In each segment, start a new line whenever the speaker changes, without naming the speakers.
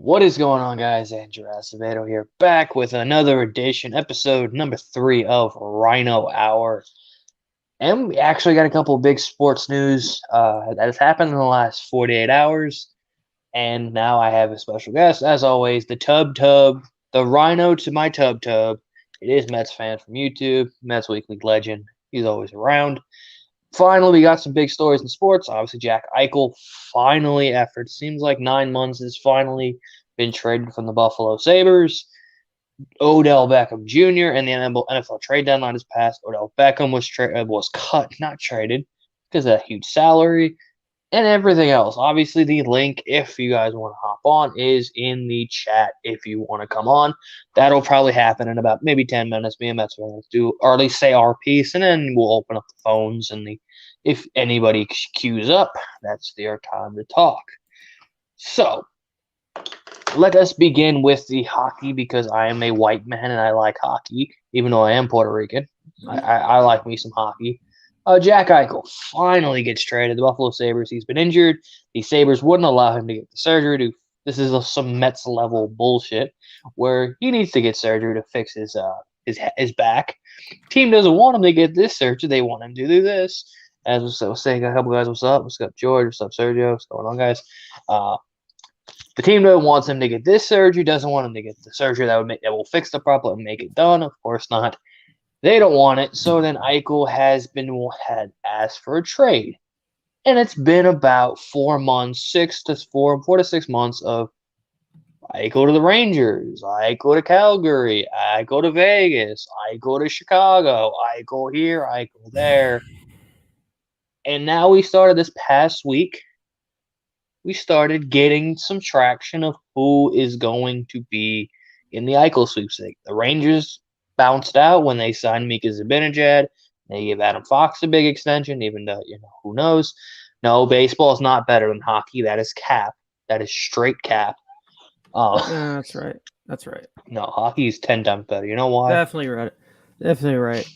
What is going on, guys? Andrew Acevedo here, back with another edition, episode number 3 of Rhino Hour. And we actually got a couple of big sports news that has happened in the last 48 hours. And now I have a special guest, as always, the the Rhino to my Tub. It is Mets fan from YouTube, Mets Weekly legend. He's always around. Finally, we got some big stories in sports. Obviously, Jack Eichel finally, after it seems like 9 months, has finally been traded from the Buffalo Sabres. Odell Beckham Jr. and the NFL trade deadline has passed. Odell Beckham was cut, not traded, because of that huge salary and everything else. Obviously, the link, if you guys want to hop on, is in the chat if you want to come on. That'll probably happen in about maybe 10 minutes. Me and Mets will do, or at least say our piece, and then we'll open up the phones. And if anybody queues up, that's their time to talk. So, let us begin with the hockey because I am a white man and I like hockey, even though I am Puerto Rican. I like me some hockey. Jack Eichel finally gets traded. The Buffalo Sabres. He's been injured. The Sabres wouldn't allow him to get the surgery. This is some Mets level bullshit where he needs to get surgery to fix his back. Team doesn't want him to get this surgery. They want him to do this. As I was saying, a couple guys, what's up? What's up, George? What's up, Sergio? What's going on, guys? The team that wants him to get this surgery doesn't want him to get the surgery that will fix the problem and make it done. Of course not. They don't want it. So then Eichel had asked for a trade. And it's been about 4 months, 4 to 6 months of I go to the Rangers, I go to Calgary, I go to Vegas, I go to Chicago, I go here, I go there. And now we started this past week. We started getting some traction of who is going to be in the Eichel sweepstakes. The Rangers bounced out when they signed Mika Zibanejad. They gave Adam Fox a big extension, even though, who knows. No, baseball is not better than hockey. That is cap. That is straight cap.
Yeah, that's right. That's right.
No, hockey is 10 times better. You know why?
Definitely right. Definitely right.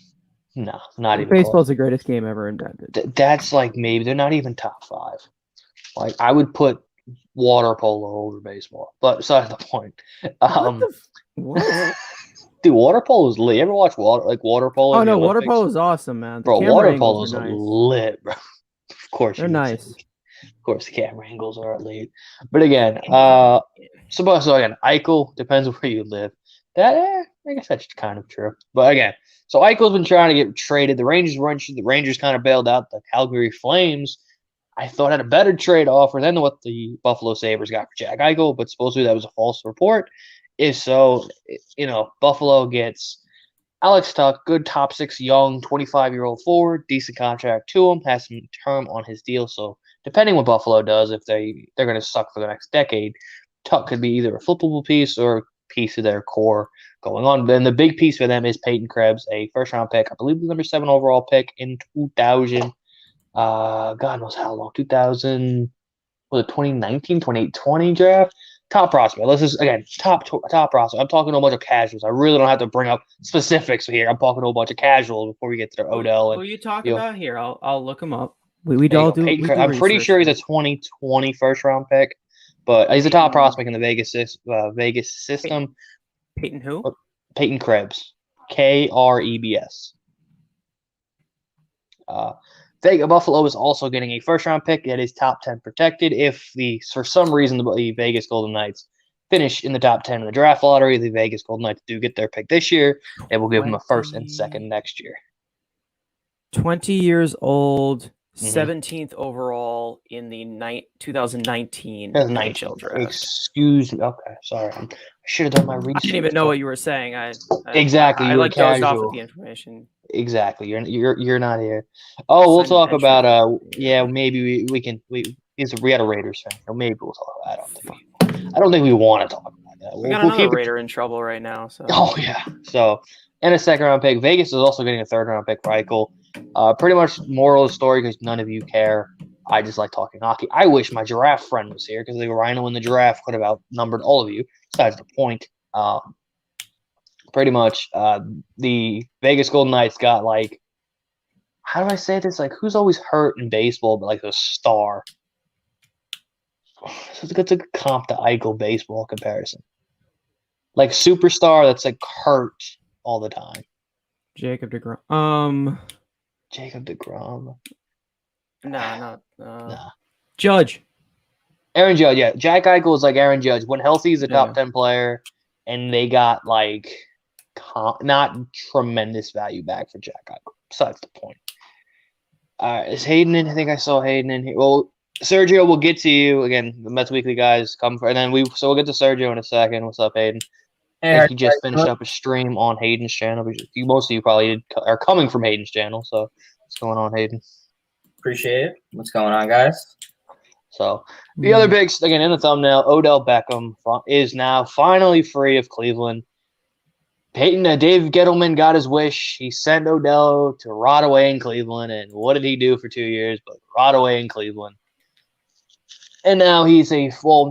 No, not even
Baseball's
close.
the greatest game ever invented.
That's like maybe they're not even top 5. Like I would put water polo over baseball, but besides the point.
What?
Dude, water polo is lit. You ever watch water polo?
Oh no, water polo is awesome, man.
Bro, water polo is lit, bro. Of course,
they're nice.
Of course, the camera angles are lit. But again, so again, Eichel depends where you live. I guess that's kind of true. But again, so Eichel's been trying to get traded. The Rangers kind of bailed out the Calgary Flames. I thought had a better trade offer than what the Buffalo Sabres got for Jack Eichel, but supposedly that was a false report. If so, Buffalo gets Alex Tuch, good top 6 young 25-year-old forward, decent contract to him, has some term on his deal. So depending what Buffalo does, if they're going to suck for the next decade, Tuch could be either a flippable piece or a piece of their core going on. Then the big piece for them is Peyton Krebs, a first-round pick, I believe the number 7 overall pick in 2000. God knows how long, 2000, was it 2019, 2020 draft? Top prospect. This is, again, top prospect. I'm talking to a bunch of casuals. I really don't have to bring up specifics here. I'm talking to a bunch of casuals before we get to the Odell.
Who are you talking about here? I'll look him up.
I'm pretty sure he's a 2020 first-round pick, but he's a top prospect in the Vegas system.
Peyton who?
Peyton Krebs. Krebs. Buffalo is also getting a first-round pick that is top 10 protected. If for some reason the Vegas Golden Knights finish in the top 10 in the draft lottery, the Vegas Golden Knights do get their pick this year. They will give them a first and second next year.
20 years old, 17th overall in the 2019 NHL draft.
Excuse me. Okay, sorry. I should have done my research.
I didn't even know what you were saying.
Exactly.
I like dozed off with the information.
Exactly. You're not here. Oh, we'll talk about maybe we had a Raiders fan. Or maybe we'll talk about I don't think we want to talk about that.
We got another Raider in trouble right now. So.
Oh yeah. So and a second round pick. Vegas is also getting a third round pick for Eichel. Pretty much moral of the story because none of you care. I just like talking hockey. I wish my giraffe friend was here because the Rhino and the giraffe could have outnumbered all of you. Besides the point. Pretty much, the Vegas Golden Knights got how do I say this? Who's always hurt in baseball, but a star? it's a good comp to Eichel baseball comparison. Like superstar that's like hurt all the time.
Jacob DeGrom.
Jacob DeGrom.
Nah.
Judge. Aaron Judge, yeah. Jack Eichel is like Aaron Judge. When healthy, he's a top 10 player, and they got like not tremendous value back for Jack Eichel. Besides the point. Is Hayden in? I think I saw Hayden in here. Well, Sergio, we'll get to you again. The Mets Weekly guys come for, and then we'll get to Sergio in a second. What's up, Hayden? Hey, he just finished up a stream on Hayden's channel. Most of you probably are coming from Hayden's channel. So what's going on, Hayden?
Appreciate it. What's going on, guys?
So the other big, again, in the thumbnail, Odell Beckham is now finally free of Cleveland. Dave Gettleman got his wish. He sent Odell to rot away in Cleveland. And what did he do for 2 years? But rot away in Cleveland. And now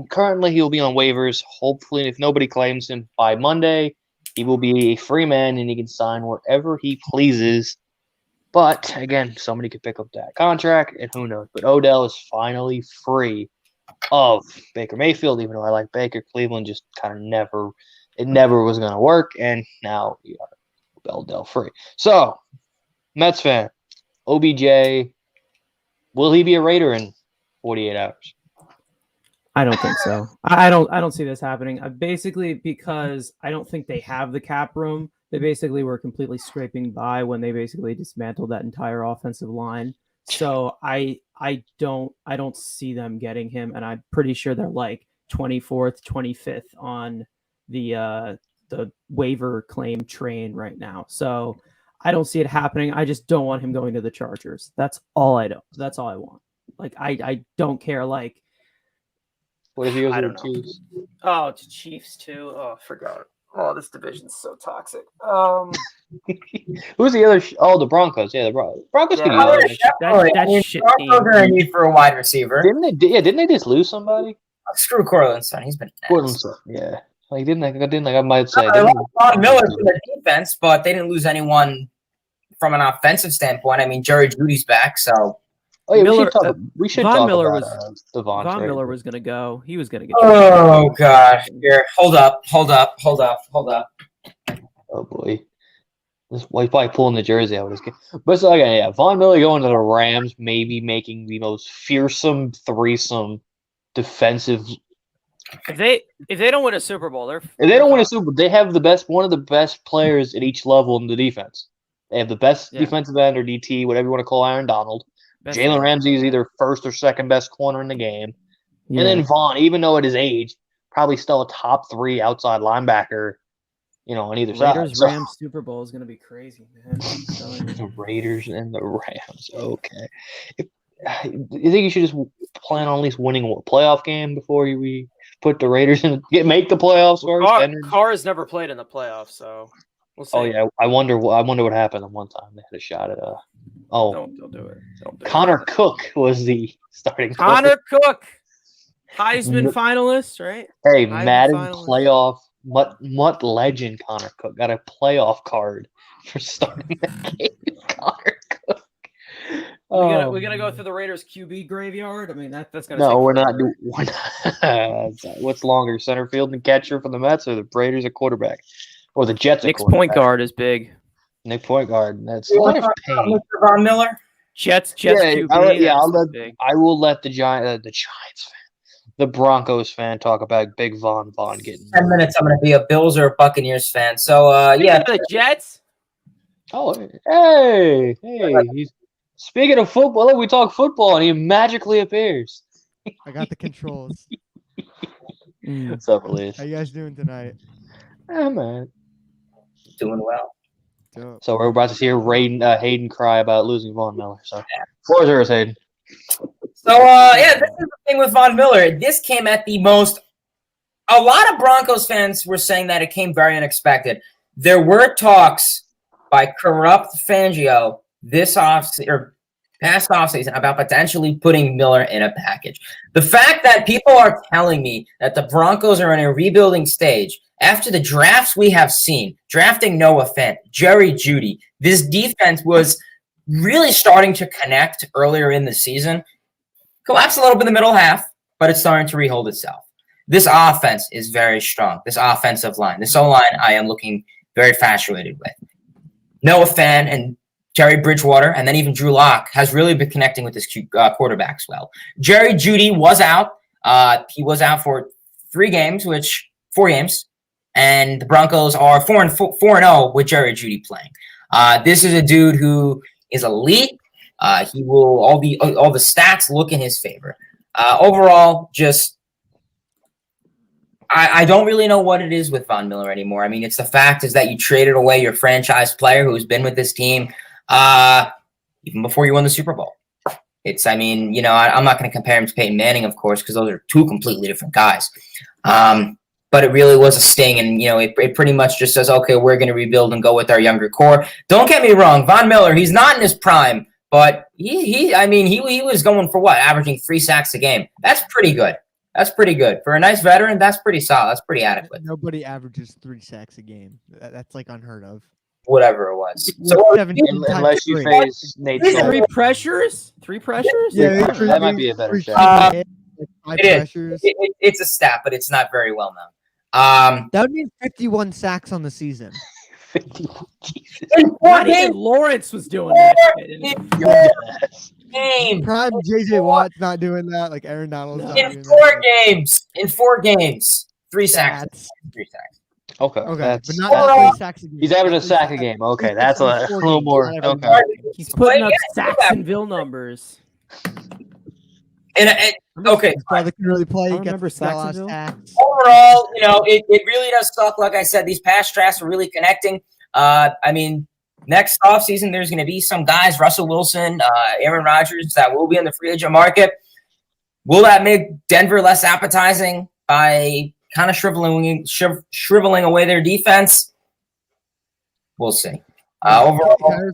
currently he'll be on waivers. Hopefully, if nobody claims him by Monday, he will be a free man and he can sign wherever he pleases. But, again, somebody could pick up that contract, and who knows. But Odell is finally free of Baker Mayfield, even though I like Baker. Cleveland just kind of never was going to work, and now we are Odell free. So, Mets fan, OBJ, will he be a Raider in 48 hours?
I don't think so. I don't see this happening. Basically, because I don't think they have the cap room. They basically were completely scraping by when they basically dismantled that entire offensive line. So I don't see them getting him, and I'm pretty sure they're like 24th, 25th on the waiver claim train right now. So I don't see it happening. I just don't want him going to the Chargers. That's all I don't. That's all I want. Like I don't care. Like
what if he goes to the Chiefs?
Oh, to Chiefs too. Oh, I forgot. Oh, this division's so toxic.
Who's the other? The Broncos. Yeah, the Broncos. Broncos could use
that shit team.
Broncos are in need for a wide receiver.
Didn't they just lose somebody?
Screw Cortland's son. He's been
Cortland's son. Yeah. Like I might say.
They lost Von Miller for the defense, but they didn't lose anyone from an offensive standpoint. I mean, Jerry Judy's back, so.
Oh yeah, we should talk about Devontae.
Von Miller was going to go. He was going to get.
Oh gosh! Here, hold up.
Oh boy, he's probably pulling the jersey out of his game. But so again, yeah, Von Miller going to the Rams, maybe making the most fearsome threesome defensive.
If they don't win a Super Bowl,
they have one of the best players at each level in the defense. They have the best defensive end or DT, whatever you want to call Aaron Donald. Jalen Ramsey is either first or second best corner in the game. Yeah. And then Vaughn, even though at his age, probably still a top 3 outside linebacker, on either side.
Raiders-Rams Super Bowl is going to be crazy, man.
The Raiders and the Rams. Okay. You think you should just plan on at least winning a playoff game before we put the Raiders in make the playoffs first?
Carr has never played in the playoffs, so we'll see.
Oh yeah, I wonder what happened the one time they had a shot at
Don't do it.
Connor Cook was the starting.
Connor Cook, Heisman finalist, right?
Hey, Madden playoff Mutt legend Connor Cook got a playoff card for starting that game. Connor Cook.
We're gonna go through the Raiders QB graveyard. I mean that's gonna.
No, we're not. What's longer, center field and catcher for the Mets, or the Raiders at quarterback, or the Jets?
Nick's point guard is big.
Nick point guard. That's
Mr. Von Miller.
Jets.
Yeah,
QB,
I will let the Giants fan, the Broncos fan, talk about Big Von getting
10 minutes. I'm going to be a Bills or a Buccaneers fan. So
the Jets.
Oh, hey! Speaking of football, we talk football, and he magically appears.
I got the controls.
What's up, Elias?
How you guys doing tonight?
Man.
Doing well.
Dope. So we're about to hear Hayden cry about losing Von Miller. So, floor is yours, Hayden.
So, this is the thing with Von Miller. This came at the most. A lot of Broncos fans were saying that it came very unexpected. There were talks by corrupt Fangio past offseason about potentially putting Miller in a package. The fact that people are telling me that the Broncos are in a rebuilding stage after the drafts we have seen, drafting Noah Fant, Jerry Jeudy, this defense was really starting to connect earlier in the season. Collapsed a little bit in the middle half, but it's starting to rehold itself. This offense is very strong. This offensive line, this O-line, I am looking very infatuated with. Noah Fant and Terry Bridgewater, and then even Drew Lock has really been connecting with his quarterbacks well. Jerry Jeudy was out. He was out for 4 games, and the Broncos are 4-0 with Jerry Jeudy playing. This is a dude who is elite. He will all the stats look in his favor. Overall, just I don't really know what it is with Von Miller anymore. I mean, it's the fact is that you traded away your franchise player who's been with this team even before you won the Super Bowl. I'm not going to compare him to Peyton Manning, of course, because those are 2 completely different guys. But it really was a sting, and it pretty much just says, okay, we're going to rebuild and go with our younger core. Don't get me wrong, Von Miller, he's not in his prime, but he was going for what, averaging 3 sacks a game. That's pretty good. That's pretty good for a nice veteran. That's pretty solid. That's pretty adequate.
Nobody averages 3 sacks a game. That's like unheard of.
Whatever it was.
So
Unless you face Nate Solder.
3 pressures? 3 pressures?
Yeah,
that might be a better shot.
It's a stat, but it's not very well known.
That would mean 51 sacks on the season.
51. Jesus.
In 4
Not even
games.
Lawrence was doing that.
Game.
Prime JJ Watt's not doing that. Like Aaron Donald's not
In
doing
4
that.
games. In 4 games. 3 sacks. 3 sacks.
Okay.
Okay,
That's,
but not 3 sacks a game.
he's averaging a sack a game. Okay, that's a little more. Okay.
He's putting up Saxonville numbers.
And okay.
His brother can really play.
I
He
remember
gets a lot of
Saxonville.
sacks.
Overall, it really does suck. Like I said, these pass drafts are really connecting. Next offseason, there's going to be some guys, Russell Wilson, Aaron Rodgers, that will be in the free agent market. Will that make Denver less appetizing by kind of shriveling away their defense? We'll see. Overall,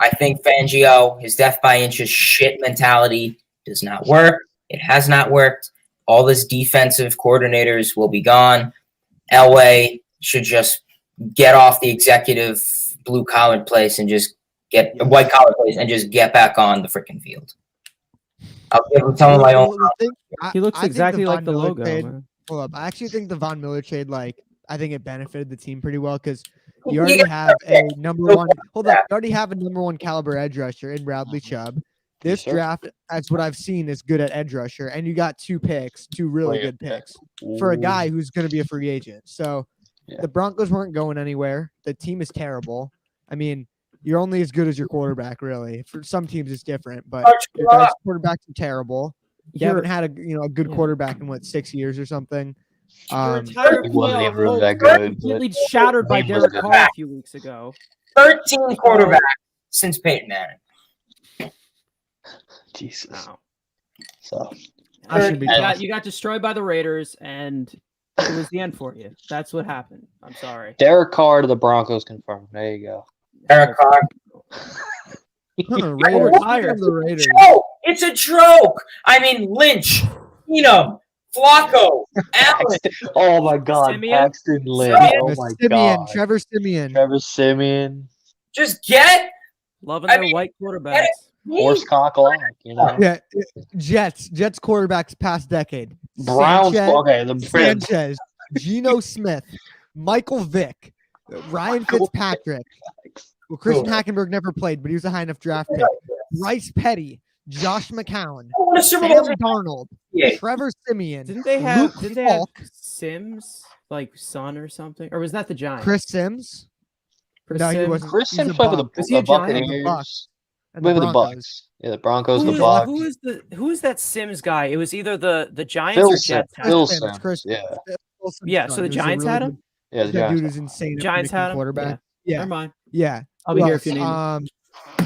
I think Fangio, his death by inches shit mentality does not work. It has not worked. All his defensive coordinators will be gone. Elway should just get off the executive blue collar place and just get a white collar place and just get back on the freaking field. I'll give him some of my own.
He looks exactly like the logo.
Man. Hold up. I actually think the Von Miller trade, I think it benefited the team pretty well because you already have a number 1. Hold up. You already have a number 1 caliber edge rusher in Bradley Chubb. This draft, as what I've seen, is good at edge rusher, and you got 2 picks, 2 really good picks for a guy who's going to be a free agent. So the Broncos weren't going anywhere. The team is terrible. I mean, you're only as good as your quarterback, really. For some teams, it's different, but your guys' quarterbacks are terrible. You haven't had a good quarterback in 6 years or something.
Your entire
He wasn't even really
playoff
that
hopes
good,
completely shattered by
he was
Derek
good.
Carr a few weeks ago.
13 quarterbacks since Peyton Manning.
Jesus.
Wow.
So
You got destroyed by the Raiders, and it was the end for you. That's what happened. I'm sorry.
Derek Carr to the Broncos confirmed. There you go.
Derek Carr.
Raiders.
Joke. It's a joke. I mean, Lynch, Flacco, Allen.
Oh my God,
Simeon?
Paxton Lynch. Oh my God,
Trevor Simeon.
Trevor Simeon.
Just get
Loving their white quarterbacks.
Horsecock lock,
Yeah, Jets quarterbacks past decade.
Browns.
Sanchez, Geno Smith, Michael Vick, Ryan Fitzpatrick. Well, Christian Hackenberg never played, but he was a high enough draft pick. Bryce Petty, Josh McCown, Sam Darnold, Trevor Simeon.
Didn't they have
Falk,
Sims, son or something? Or was that the Giants?
Chris Sims? No, he wasn't.
Chris
He's
Sims
a
played for
Buck.
the Buccaneers.
And
Played
the
for the
Broncos.
Bucks. Yeah, the Broncos,
Who
the Bucks.
who is that Sims guy? It was either the Giants
Phil
or
Sims.
Jets. had
Phil
him.
Sims.
Chris
Yeah.
Phil Sims'
Yeah,
son.
so the
He was a
Giants
really
had him?
good-
Yeah, the
That dude
Giants.
is insane. at
Giants
predicting
had him?
quarterback.
Yeah.
Yeah.
Never mind.
Yeah.
I'll be
Who
here
else?
if you need me.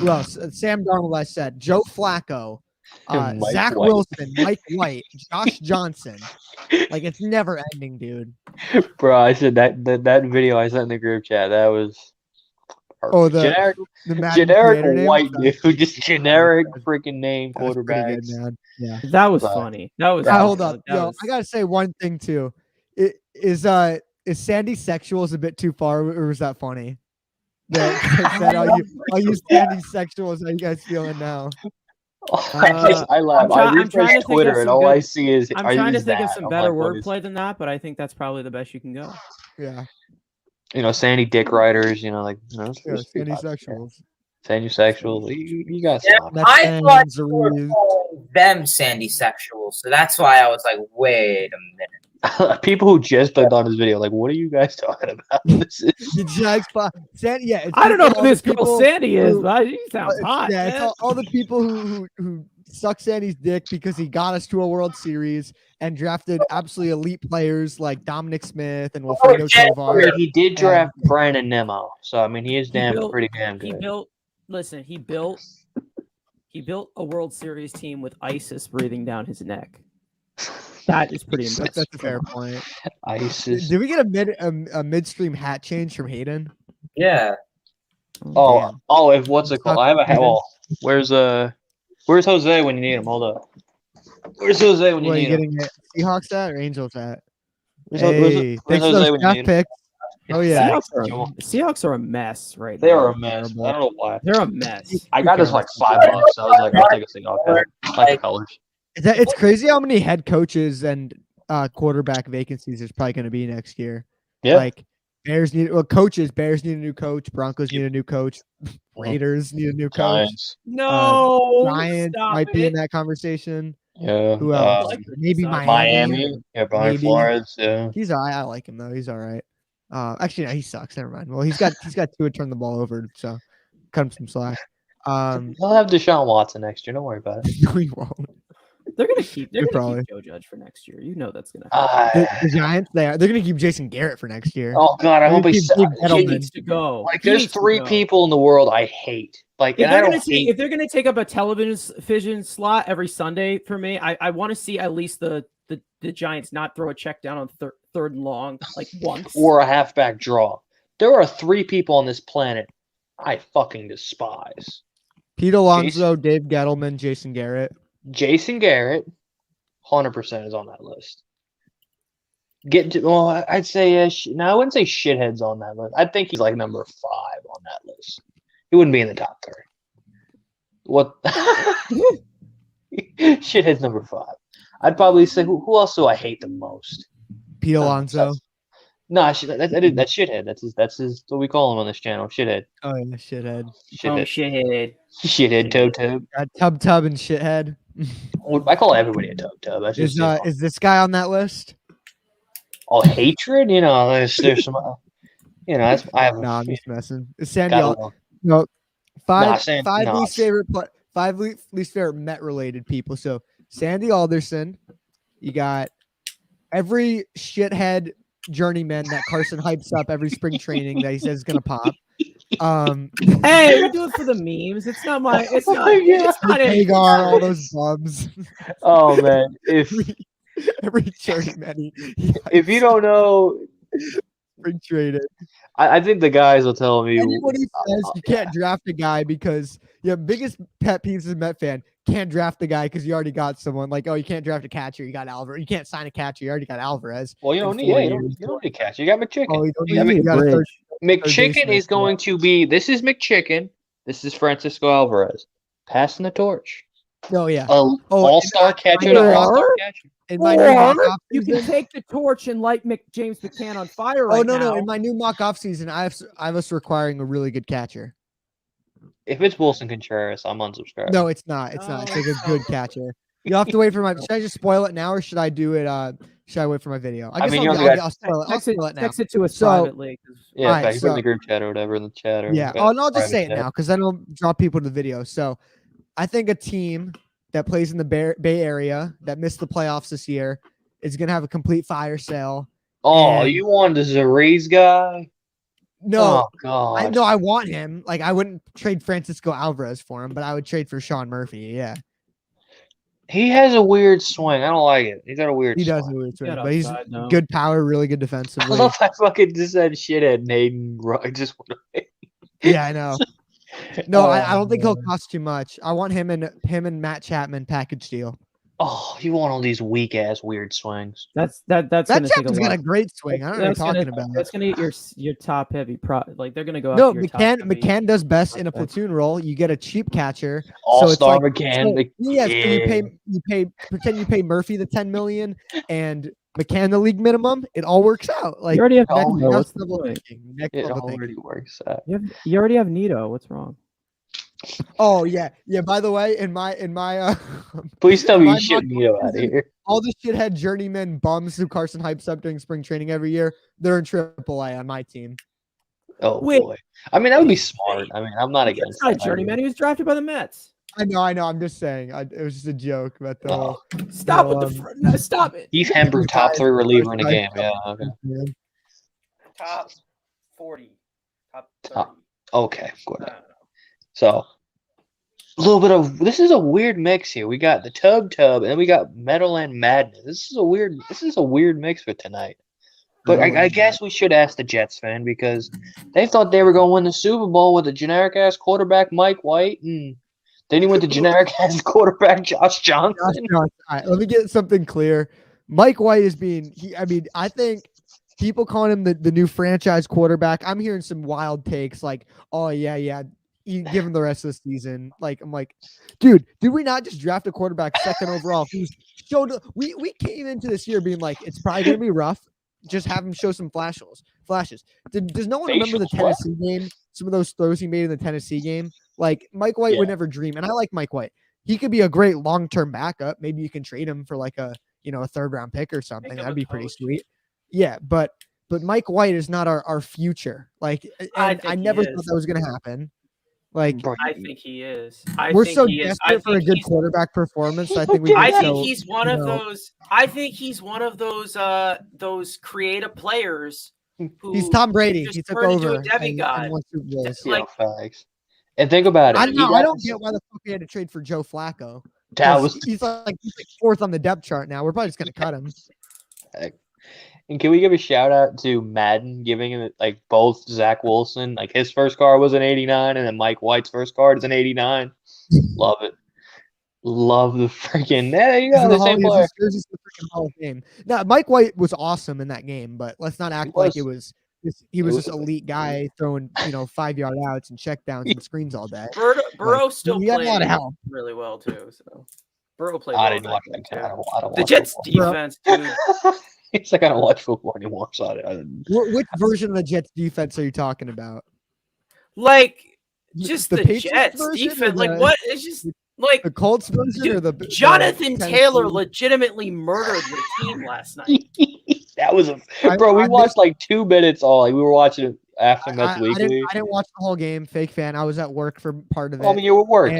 Who else? Sam Darnold, I said. Joe Flacco,
Mike
Zach
White.
Wilson, Mike White, Josh Johnson. It's never ending, dude.
Bro, I said that video I sent in the group chat. That was
Oh, the Madden creator
generic
name?
white dude, just generic freaking name
That's pretty good,
quarterbacks.
man. Yeah.
That was
But-
funny. That was
Hold
funny.
up,
That
yo!
was-
I gotta say one thing too. Is Sandy sexuals a bit too far, or was that funny? That I said, "Are you Sandy sexuals? How you guys feeling now?"
I laugh. I
I'm trying
refresh
to think of
Twitter and
some
all I
good-
see is
I'm trying to think of
that.
some
I'm
better
like, what is-
wordplay than that, but I think that's probably the best you can go.
Yeah.
Sandy dick riders, like,
Yeah. Sandy sexuals.
Sandy sexual. You got
Yeah,
some.
Mets
I
fans
thought
are
you were
used.
calling them Sandy sexuals, so that's why I was like, wait a minute.
People who just clicked on this video, like, what are you guys talking about? This is
The Jags Sandy, yeah. It's
I don't know
people-
who
all
this
the
girl
people
Sandy is,
who-
but she sounds
it's-
hot.
Yeah, it's
man.
all the people who suck Sandy's dick because he got us to a World Series and drafted absolutely elite players like Dominic Smith and Wilfredo
Jay
Tovar.
I mean, he did draft Brian and Nemo, so I mean, he is pretty damn
He
good.
built. Listen, he built a World Series team with ISIS breathing down his neck. That is pretty impressive.
That's a fair point.
ISIS.
Did we get a midstream hat change from Hayden?
Yeah.
Damn.
If what's it called? I have a hat. Well, where's Jose when you need him? Hold up. Where's Jose when you
What, are you
need him?
getting a Seahawks hat or Angels hat?
Where's
Hey,
where's
thanks for
Jose
those
when you
draft
need him?
picks. Oh yeah.
Seahawks are a mess right
They
now.
are a mess. I don't know why.
They're a mess.
I got this for like $5. So I was like, I'll take a single hat. I like the colors.
It's crazy how many head coaches and quarterback vacancies there's probably going to be next year.
Yeah.
Like Bears need coaches. Bears need a new coach. Broncos need a new coach. Raiders need a new coach.
Giants.
No,
Giants
stop
might be
it.
in that conversation.
Yeah.
Who else?
Like
Maybe
Miami.
Miami. Yeah, Brian
Maybe.
Flores. Yeah.
He's all right. I like him though. He's all right. Actually, no, he sucks. Never mind. Well, he's got two to turn the ball over, so cut him some slack.
He'll have Deshaun Watson next year. Don't worry about it.
No, he won't.
They're gonna keep
Probably.
Joe Judge for next year. You know that's gonna happen.
The Giants, they're going to keep Jason Garrett for next year.
Oh God, I hope
Keep
he's.
He needs to go.
Like,
He
there's
needs to
3
go.
people in the world I hate. Like,
If
and I
they're,
don't
gonna take,
hate.
if they're gonna take up a television slot every Sunday for me, I want to see at least the Giants not throw a check down on third and long like once.
Or a halfback draw. There are 3 people on this planet I fucking despise.
Pete Alonso, Dave Gettleman, Jason Garrett.
Jason Garrett, 100% is on that list. I'd say no, I wouldn't say shithead's on that list. I think he's like number 5 on that list. He wouldn't be in the top 3. What? Shithead's number 5. I'd probably say who else do I hate the most?
Pete Alonso.
No, that's shithead. That's his. What we call him on this channel, shithead.
Oh yeah, shithead.
Shithead. Shithead. Tub.
Tub and shithead.
I call everybody a tub. That's just
Is this guy on that list?
all hatred. There's some. That's I have.
Nah, I'm just messing. Is Sandy?
gotta-
No.
Nah,
Five least favorite Met related people. So Sandy Alderson. You got every shithead journeyman that Carson hypes up every spring training that he says is gonna pop.
Hey, we do it for the memes. It's not my. It's not. It's not it.
Hagar, all those bums.
Oh man, if
every journeyman. He
if you don't know,
spring traded.
I think the guys will tell me.
Anybody says you can't draft a guy because your biggest pet peeves as a Met fan can't draft the guy because you already got someone like, oh, you can't draft a catcher, you got Alvarez. You can't sign a catcher, you already got Alvarez.
Well, you don't need. You don't need catch. You got McChicken.
Oh, you don't
You
need, you got a third,
McChicken
baseman,
is going to be. This is McChicken. This is Francisco Alvarez passing the torch.
oh yeah.
All-star catcher.
know.
All-star catcher.
In my new mock
Or
off
you can
season,
take the torch and light James McCann on fire right now.
no. In my new mock off season, I have us requiring a really good catcher.
If it's Wilson Contreras, I'm unsubscribing.
No, it's not. It's not. It's like a good catcher. You'll have to wait for my. Should I just spoil it now, or should I do it? Should I wait for my video?
I mean,
I'll spoil it. I'll
Text
spoil it now.
text it to us
So-
privately. 'Cause-
Yeah,
Alright,
fact, you put in
so-
the group chat or whatever in the chat. Or
Yeah.
the
Oh, and I'll just
private
say it
chat.
now because then it'll draw people to the video. So, I think a team that plays in the Bay Area that missed the playoffs this year is going to have a complete fire sale.
Oh,
and-
you wanted the Zariz guy?
No,
Oh, God.
I want him. Like, I wouldn't trade Francisco Alvarez for him, but I would trade for Sean Murphy. Yeah,
He has a weird swing. I don't like it. He's got a weird
he
swing.
does, a weird swing,
Get
but he's
outside now.
good power, really good
I
defensively.
love I fucking just said shithead Naden. I just want to.
Yeah, I know. No, I don't think he'll
man.
cost too much. I want him and Matt Chapman package deal.
Oh, you want all these weak ass weird swings.
That's
That
gonna take a
chapter's got
lot.
a great swing. I don't know what you're talking about.
That's gonna eat your top heavy like they're gonna go
No,
after your top heavy.
McCann does best in a
prospect.
platoon role. You get a cheap catcher.
All-star
so it's
McCann.
like, so you pay pretend you pay Murphy the $10 million and McCann the league minimum. It all works out. Like
You already have
Oh,
Nito. What's
next
the
level
point?
thinking. Next
It
level
already
thinking.
works out.
You already have Nito. What's wrong?
Oh yeah. By the way, in my
Please tell
in
me
my
you ship
mock
Neo out of
season,
here.
all the shithead journeyman bums who Carson hypes up during spring training every year, they're in AAA on my team.
Oh
Wait.
boy. I mean, that would be smart. I mean, I'm not against
That's not
that.
journeyman. He was drafted by the Mets.
I know. I'm just saying. It was just a joke about the whole.
Stop
No,
with no, stop it.
Keith Hembrew, top 3 reliever in the game. Yeah. Okay.
Top 40. Top 30.
Okay. Good.
I don't know.
So, a little bit of this is a weird mix here. We got the tub, and then we got Meadowland Madness. This is a weird mix for tonight. But I guess we should ask the Jets fan because they thought they were going to win the Super Bowl with a generic ass quarterback Mike White, and then he went to generic ass quarterback Josh Johnson.
All right, let me get something clear. Mike White is being. I think people calling him the new franchise quarterback. I'm hearing some wild takes like, oh yeah. You give him the rest of the season. Like I'm like, dude, did we not just draft a quarterback second overall? Who's showed? We came into this year being like, it's probably gonna be rough. Just have him show some flashes. Does no one remember the Tennessee game? Some of those throws he made in the Tennessee game. Like Mike White would never dream, and I like Mike White. He could be a great long-term backup. Maybe you can trade him for like a third-round pick or something. That'd be pretty sweet. Yeah, but Mike White is not our future. Like, and I never thought that was gonna happen. Like,
I think he is.
We're so desperate for a good quarterback performance. I think we.
I think he's one of those. I think he's one of those creative players.
He's Tom Brady. He took over.
Demigod.
Like, facts. And think about it.
I don't get why the fuck we had to trade for Joe Flacco. He's like fourth on the depth chart now. We're probably just gonna cut him.
And can we give a shout out to Madden giving him like both Zach Wilson, like his first card was an 89, and then Mike White's first card is an 89. Love it. Love the freaking. There you go. The same player.
The freaking Hall of Fame. Now, Mike White was awesome in that game, but let's not act like it was. He was this elite guy throwing 5-yard outs and checkdowns and screens all day.
Burrow still played
a lot of help.
really well too. So Burrow played.
I didn't watch that game. I don't
the Jets defense, dude.
It's like I don't watch football anymore. So
Which version of the Jets defense are you talking about?
Like just the Jets
version
defense. Like what? It's just like
the Colts version or the
Jonathan Taylor legitimately murdered the team last night.
That was bro. We watched like 2 minutes all. Like we were watching it after Mets Weekly.
I didn't watch the whole game. Fake fan. I was at work for part of it.
I mean, you were at work.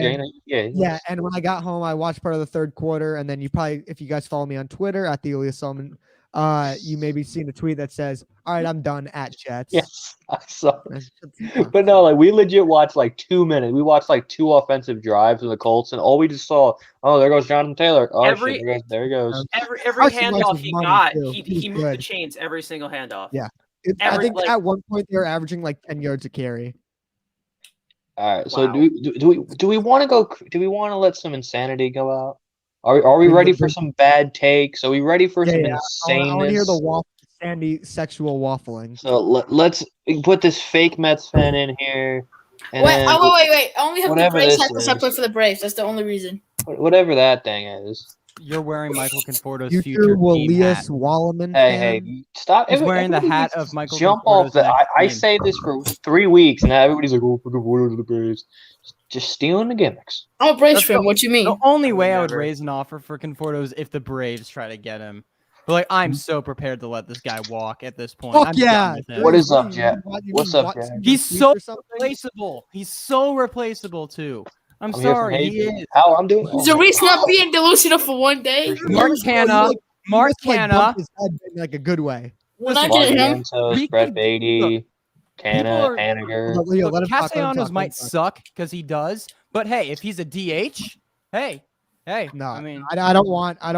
Yeah. And when I got home, I watched part of the third quarter. And then you probably, if you guys follow me on Twitter at the Elias Solomon, you maybe seen a tweet that says, "All right, I'm done at Jets."
Yes, I saw it. But no, like we legit watched like 2 minutes. We watched like 2 offensive drives of the Colts, and all we just saw, oh, there goes Jonathan Taylor. Oh, there he goes.
Every handoff he got, he moved the chains every single handoff.
Yeah, I think at one point they were averaging like 10 yards a carry.
All right, so do we want to go? Do we want to let some insanity go out? Are we ready for some bad takes? Are we ready for some insaneness?
I want to hear the Sandy sexual waffling.
So let's put this fake Mets fan in here.
And wait! I only have the Braves hat because I play for the Braves. That's the only reason.
Whatever that thing is.
You're wearing Michael Conforto's
future team hat.
Hey, stop!
He's wearing the hat of Michael.
Jump off that! I say this for 3 weeks, and now everybody's like, "Oh, Conforto the Braves." Just stealing the gimmicks.
I'm a Braves fan. What you mean?
The only way I would raise an offer for Conforto is if the Braves try to get him. But like, I'm so prepared to let this guy walk at this point.
Fuck yeah!
What is up, Jack? What's up, Jack?
He's so replaceable. He's so replaceable too. I'm sorry, he is.
How I'm doing?
Is Reese not being delusional for one day?
Mark Canna,
like a good way.
When I get him,
Brett Beatty, Canna, Haniger.
Castellanos might suck because he does, but hey, if he's a DH, hey.
No,
I mean,
I don't want an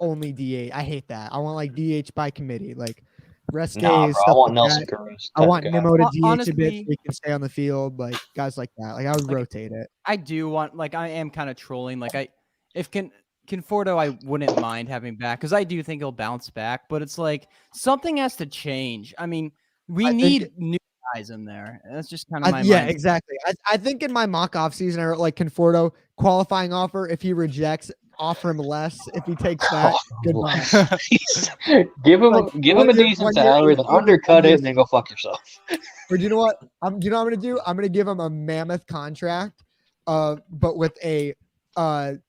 only DH. I hate that. I want like DH by committee, like Resque.
I want Nelson Cruz.
I want Nimmo to DH a bit so he can stay on the field, like guys like that. Like I would rotate it.
I do want, like, I am kind of trolling. Like if Conforto, I wouldn't mind having back because I do think he'll bounce back. But it's like something has to change. I mean, we need new guys in there. That's just kind of my
yeah,
mindset.
exactly. I think in my mock off season, I wrote like Conforto qualifying offer. If he rejects, offer him less. If he takes that, goodbye.
give him
Like,
a decent salary, then undercut it, and then go fuck yourself.
Or do you know what? You know what I'm gonna do? I'm gonna give him a mammoth contract, but with an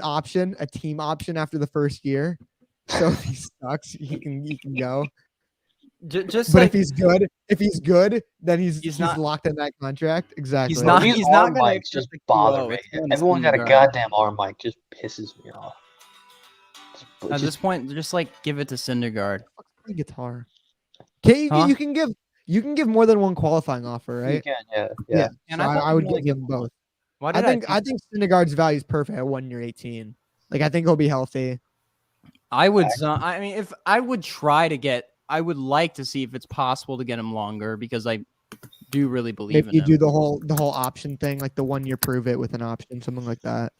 option, a team option after the first year. So if he sucks, he can go.
Just
But
like,
if he's good, then he's locked in that contract. Exactly.
He's not
arm
gonna
mics just
accept the
bother
QO.
me.
It's going to
Everyone got a
Syndergaard.
goddamn arm mic. Just pisses me off.
At this point, just like give it to Syndergaard.
Guitar. You
Huh?
you can give more than one qualifying offer,
You
right?
can, yeah.
And
So
I thought
I would
you only
give
get
him both.
Why
I
did
think Syndergaard's value is perfect at 1 year 18. Like I think he'll be healthy.
I would. I mean, if I would try to get, I would like to see if it's possible to get him longer because I do really believe
Maybe
in
you
him.
do the whole option thing, like the 1 year prove it with an option, something like that.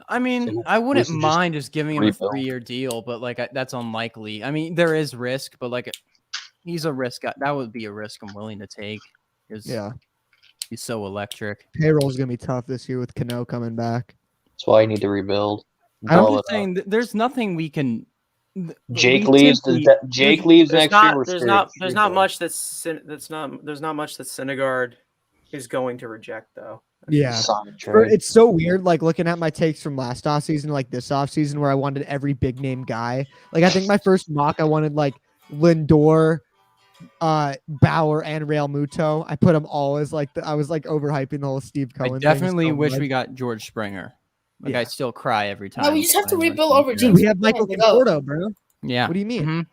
I mean,
So
I wouldn't
should just
mind just giving him a
rebuild.
3-year deal, but like that's unlikely. I mean, there is risk, but like he's a risk. That would be a risk I'm willing to take because he's so electric.
Payroll's gonna be tough this year with Cano coming back.
That's why you need to rebuild.
I don't
Blow
just
it up.
saying, there's nothing we can.
Jake
we
leaves.
simply-
Jake leaves
There's
next
not.
year. We're
There's
screwed.
not. There's not
Rebuild.
much There's not much that Syndergaard is going to reject though.
Yeah.
Sign and trade.
It's so weird, like looking at my takes from last offseason, like this offseason, where I wanted every big name guy. Like I think my first mock, I wanted like Lindor, Bauer, and Real Muto. I put them all as like I was like overhyping the whole Steve
I
Cohen.
definitely
thing so
wish
much.
we got George Springer. Like
Yeah.
I still cry every time.
No, we just have to
I'm like,
rebuild over
Dude, we have
James.
Michael
Go.
Conforto, bro.
Yeah.
What do you mean?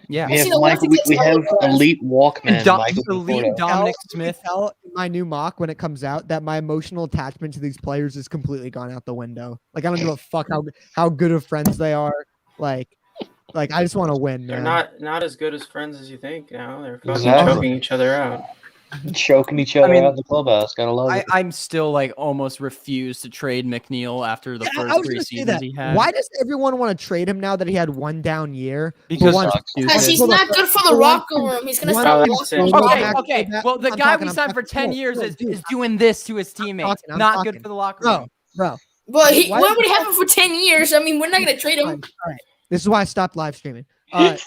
Yeah.
We
I
have
see the
Michael.
ones that
We
get
have
told.
elite Walkman. Michael
elite
Conforto.
Dominic
You can
Smith.
tell in my new mock when it comes out that my emotional attachment to these players is completely gone out the window. Like I don't give a fuck how good of friends they are. Like I just want to win,
They're
man.
not as good as friends as you think. Now they're fucking
Exactly.
choking each other out.
Choking each other
mean,
out in the clubhouse. Gotta love it.
I'm still like almost refuse to trade McNeil after the
I
first
was
3
gonna say
seasons
that.
he had.
Why does everyone want to trade him now that he had one down year?
Because
one,
sucks.
Because he's
Hold on.
not good for the
Hold on.
locker room. He's gonna
One-
start
Oh,
walking.
that's
Okay,
Back
okay.
to that.
Well, the
I'm
guy
talking,
we
I'm
signed for
talking.
10 years
No,
is
dude,
doing this to his teammates.
I'm
Not
talking.
good for the locker
bro,
room.
bro.
But
Why-
we already have him for 10 years. I mean, we're not gonna trade him.
All right. This is why I stopped live streaming.
Wait.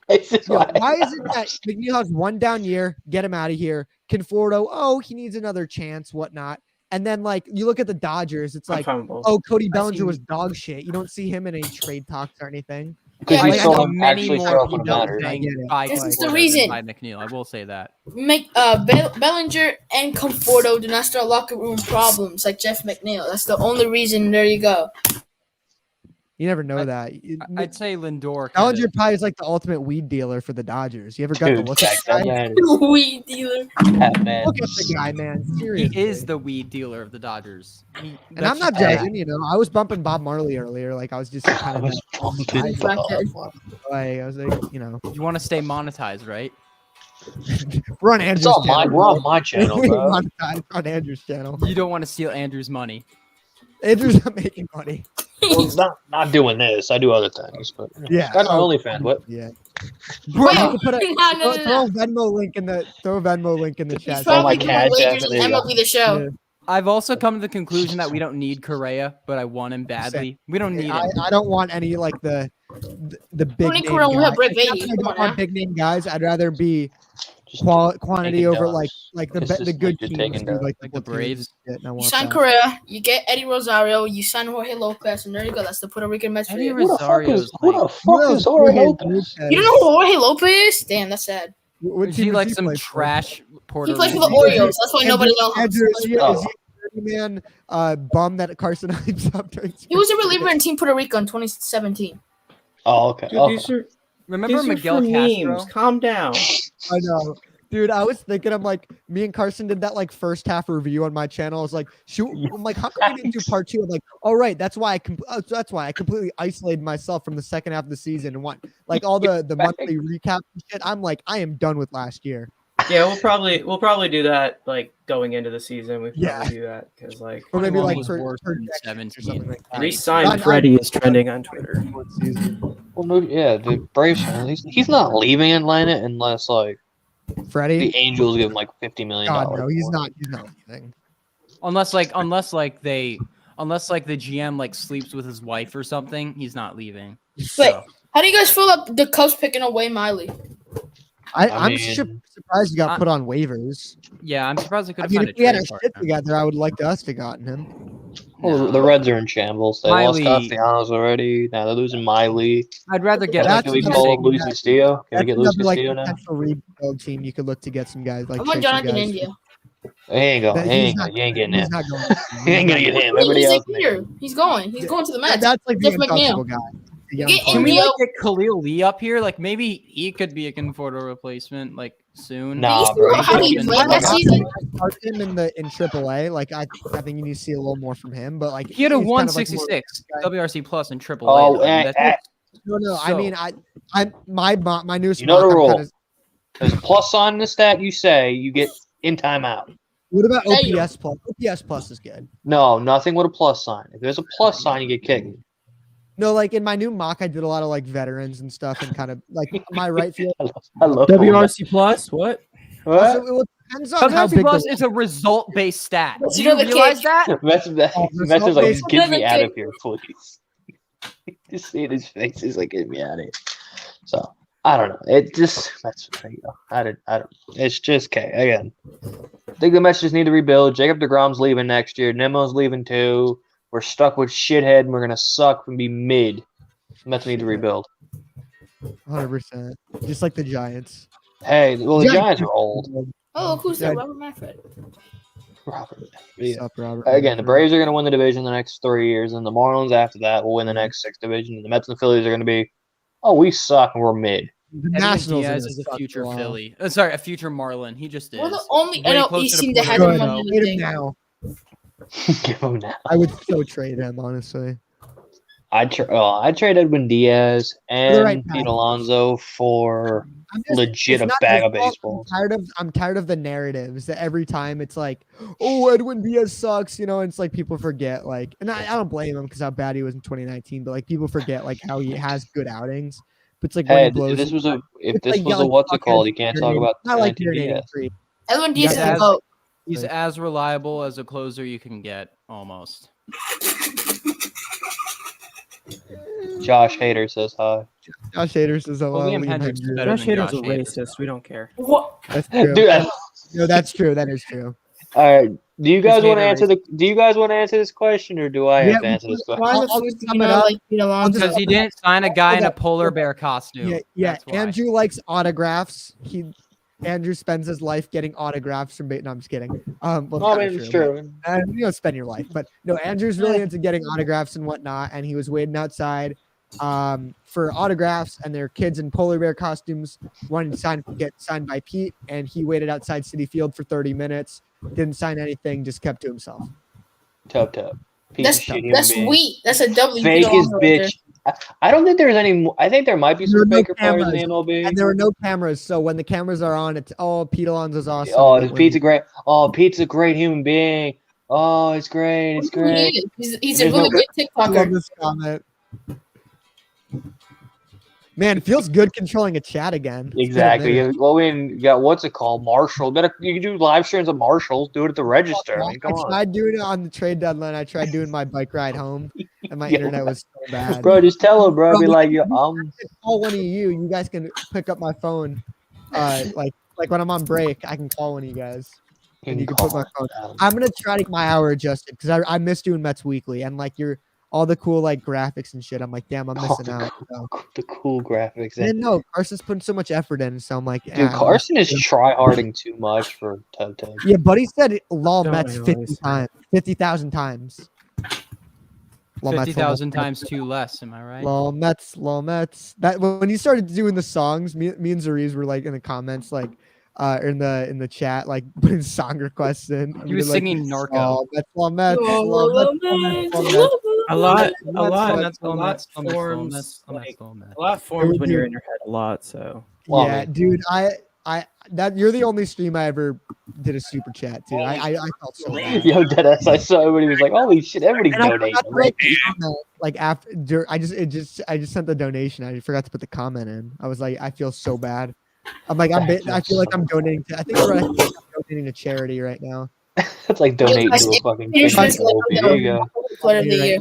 Why is it that McNeil has one down year? Get him out of here. Conforto, he needs another chance, whatnot. And then like you look at the Dodgers, it's
I'm
like,
fine with both.
Cody
I
Bellinger
see-
was dog shit. You don't see him in any trade talks or anything.
Because
Yeah,
we
I
saw
know
him
many
actually
more
throw up when it
people
mattered.
saying
I get it.
bye
This
to
is the
Conforto
reason.
than bye McNeil. I will say that.
Make Bellinger and Conforto do not start locker room problems like Jeff McNeil. That's the only reason. There you go.
You never know that.
I'd say Lindor.
Bellinger probably is like the ultimate weed dealer for the Dodgers. You ever got to
Dude,
look at
check
the
that
guy?
man.
Weed dealer.
That man.
Look at the guy, man.
He
Seriously.
is the weed dealer of the Dodgers.
And I'm not judging, I was bumping Bob Marley earlier. Like I was just
I
kind of
was pumping.
Black head.
like I was like,
You want to stay monetized, right?
we're on Andrew's
It's all
channel.
mine. We're on my channel,
We
bro.
monetize on Andrew's channel.
You don't want to steal Andrew's money.
Andrew's not making money.
Well, it's not doing this. I do other things, but
Yeah.
got my OnlyFans. What?
Yeah.
Wait,
You can put a,
no.
throw a Venmo link in the
He's
chat.
probably
my
doing
Cash App,
wagers
there
in
you go.
MLB The Show.
Yeah.
I've also come to the conclusion that we don't need Correa, but I want him badly. We don't need him.
I don't want any like the big
Tony
name
Correa will have
guys.
Brett
It's not
Beatty.
that I
Come
don't
on
want
now.
big name guys. I'd rather be
Just
quantity
taking
over
dubs.
like
It's
the
just
good
like you're
teams
taking
do,
dubs.
like
Like
the
the Braves.
Shit, and I
You
want
sign
that.
Correa, you get Eddie Rosario, you sign Jorge Lopez, and there you go. That's the Puerto Rican Mets for
Eddie
you.
Who the fuck
Rosario's
is? Who the
like-
fuck is Jorge Lopez?
You don't know who Jorge Lopez is? Damn, that's sad.
What
Is
team
he
does
like
he
some
play for?
trash Puerto
He plays for
Rican?
the Orioles. That's why nobody knows him.
Andrew, is he
Oh.
a 30-man bum that Carson hypes up during
He was a reliever in Team Puerto Rico in 2017.
Oh, okay.
Dude,
Okay.
these are
Remember
these are
Miguel
for
Castro?
memes. Calm down.
I know. Dude, I was thinking, I'm like, me and Carson did that like first half review on my channel. I was like, shoot, I'm like, how come we didn't do part two? I'm like, all right, that's why I completely isolated myself from the second half of the season and want like all the monthly recap and shit. I'm like, I am done with last year.
Yeah, we'll probably do that like going into the season. We
Yeah.
probably do that because like
Or maybe
21
like
was
for
worse than
or
17.
something like that.
re-sign
Freddie is trending on Twitter.
Well, no, yeah, the Braves. He's not leaving Atlanta unless like
Freddie?
the Angels give him like $50 million.
God, no, he's not leaving.
Unless the GM like sleeps with his wife or something, he's not leaving.
Wait,
So,
how do you guys feel about the Cubs picking away Miley?
I'm
mean-
surprised he got put on waivers.
yeah, I'm surprised they could
I
have
mean,
found
if
a
we had
trade
our
partner.
shit together, I would like us to gotten him.
Well,
No.
the Reds are in shambles. They
Miley-
lost Castellanos already. Now they're losing Miley.
I'd rather get
That's
Can we
another
call
thing
up Luis
that-
Castillo? Can we
That's
get Luis
another like
Castillo now?
potential rebuild team you could look to get some guys like.
I want
trade some
Jonathan
guys.
India.
He ain't going.
That-
He
he's
ain't
not-
going. You ain't getting
He's
him.
not going.
You ain't gonna get him. Everybody
He's
else.
like here. He's going. He's going to the Mets.
That's like the
Jeff
untouchable
McNeil.
guy. The young
Get
player.
Can we
India.
like get Khalil Lee up here? Like maybe he could be a Conforto replacement like soon.
Nah,
Did you
bro.
see how he
He's
played
been-
that season?
Start him in AAA. Like I think you need to see a little more from him. But like
He had a
he's kind of like more-
166 WRC plus in AAA.
Oh,
though. I mean, that's-
No. I
So-
mean, my newest.
You know the
mock, I'm
rule.
kinda-
There's a plus sign in the stat you say, you get in timeout.
What about
There you
OPS plus? OPS plus is good.
No, nothing with a plus sign. If there's a plus sign, you get kicked.
No, like in my new mock, I did a lot of like veterans and stuff, and kind of like my right field.
I love
WRC plus what?
Also,
What?
it depends on how
WRC
big.
plus
The,
is a result based stat.
Let's
Do you
go the
realize
kick.
that?
Mets like, just get me
Another
out
kick.
of here, please. Just seeing his face, he's like, get me out of here. So I don't know. It just Mets. I don't. It's just okay. Again, I think the Mets just need to rebuild. Jacob deGrom's leaving next year. Nemo's leaving too. We're stuck with shithead, and we're gonna suck and be mid. Mets need to rebuild.
100%, just like the Giants.
Hey, well the Giants are old.
Oh, look who's there?
Yeah.
Robert Manfred.
Robert.
What's up, Robert?
Again, the Braves are going to win the division the next 3 years, and the Marlins after that will win the next 6 division. And the Mets and the Phillies are going to be, oh, we suck and we're mid.
The
Edwin
Nationals
Diaz
are
is
gonna
a
suck
future
for a while.
Philly. Sorry, a future Marlin. He just is.
We're the only
Way
NL
closer
East
to
team that
Puerto
has
Good.
him on
Rico.
the
Trade him
thing.
now.
Give him now.
I would so trade him, honestly.
I'd trade Edwin Diaz and
right
Pete
path.
Alonso for
I'm just-
legit
it's
a
not
bag
his
of
fault.
baseballs.
I'm tired of the narratives that every time it's like, oh, Edwin Diaz sucks, and it's like people forget, like, and I don't blame him because how bad he was in 2019, but like people forget like how he has good outings. But it's like when
Hey,
he blows.
if this was a
it's like,
what's it
fuck
called?
it,
You can't
you're
talk
an
about
idiot. Not like
19
you're an
Diaz.
83.
Edwin Diaz is
Yeah,
the GOAT.
He's as reliable as a closer you can get, almost.
Josh Hader says hi.
Josh Hader says hello.
Liam
Liam
Hendricks is
Hendricks.
better
Josh
than
Hader's a
Josh Hader,
racist.
so.
We don't care.
What?
That's true.
Dude,
No, that's true. That is true.
all right. Do you guys
Hader
want to answer
is-
Do you guys want to answer this question, or do I
Yeah,
have to
we
answer this question?
Why the
I'll
fuck
just
do
sum
you
it
not
up.
like Pete Alonso?
Because he didn't sign a guy in a
Hold up.
polar bear costume.
Yeah.
That's why.
Andrew likes autographs. Andrew spends his life getting autographs from. No, I'm just kidding. Well,
I
kinda
mean, it's
true,
true.
but, you spend your life. But no, Andrew's really into getting autographs and whatnot, and he was waiting outside for autographs, and their kids in polar bear costumes wanted to get signed by Pete, and he waited outside Citi Field for 30 minutes, didn't sign anything, just kept to himself.
Tough. Piece
That's
of shit human
that's
being.
sweet. That's a W.
Fake
Pete
as
Alonso right there.
bitch. I don't think there's any. I think there might be
There are
some
no
faker players in the
cameras.
MLB.
And there were no cameras, so when the cameras are on, it's Pete Alonso's awesome.
Oh,
but
this
when-
Pete's a great. Oh, Pete's a great human being. Oh, it's great. It's
He
great.
is. He's a
There's
really
no-
good
I love
TikToker.
this comment. Man, it feels good controlling a chat again. It's been a
Exactly.
minute.
Well, I mean, you got what's it called? Marshall. You can do live streams of Marshalls. Do it at the register. I mean, come
I
on,
tried doing it on the trade deadline. I tried doing my bike ride home, and my
Yeah.
internet was so bad.
bro. Just tell him, bro.
Bro,
Be
we
like,
can
I'll
call one of you. You guys can pick up my phone. Like when I'm on break, I can call one of you guys. And you can put my phone. I'm gonna try to get my hour adjusted because I miss doing Mets Weekly and like all the cool like graphics and shit. I'm like, damn, I'm missing out. So.
The cool graphics.
I didn't know Carson's putting so much effort in, so I'm like,
Dude, Carson is try harding too much for Toto.
Yeah, buddy said lol
Don't
Mets
know,
50
he's-
times, 50,000 times. Lol Mets,
50,000 times 2 less, am I right?
Lol Mets, lol Mets. That when you started doing the songs, me and Zariz were like in the comments, like in the chat, like putting song requests in.
He was singing Narco.
Lol Mets, lol Mets, lol Mets, lol Mets, lol Mets.
A lot
Mets,
forms
Mets,
like
Mets.
a lot forms when
do.
you're in your head a lot. So
Well, I
Yeah,
mean-
dude, that you're the only stream I ever did a super chat to. I felt so bad.
Yo, deadass. I saw everybody was like, "Holy shit!" Everybody
And I
donating.
forgot to write the comment, like after I just sent the donation. I forgot to put the comment in. I was like, I feel so bad. I'm like I feel like I'm donating to. I think I'm donating to charity right now.
It's like donating to a fucking
Peterson's
kidney trophy. There you go.
Player of the year.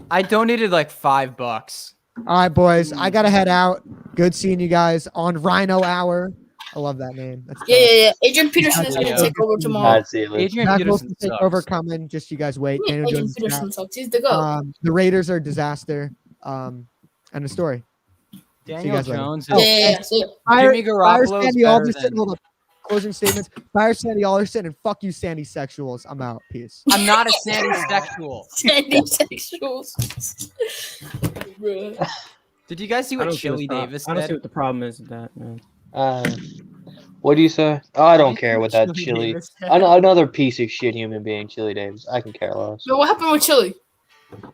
I donated like $5.
All right, boys. I gotta head out. Good seeing you guys on Rhino Hour. I love that name. That's
Yeah. Adrian Peterson is going to take over tomorrow.
I'd see it.
Adrian
Zach
Peterson
Wilson take
sucks.
over coming. Just you guys wait.
Yeah,
Daniel
Adrian
Jones
Peterson
back.
sucks. He's the GOAT.
The Raiders are a disaster. And the story.
Daniel
guys later.
Jones.
Yeah.
Jimmy Garoppolo's
Sandy
better
Alderson.
than-
Hold up. Closing statements. Fire Sandy Alderson and fuck you, Sandy Sexuals. I'm out. Peace.
I'm not a Sandy sexual.
Sandy sexuals. Bruh.
Did you guys see
I
what
don't see
Chili
what's
Davis
I don't see
did?
what the problem is with that, man.
What do you say? Oh, I don't care what that
Chili
Chili.
Davis did?
Another piece of shit human being, Chili Davis. I can care less.
Yo, what happened with Chili?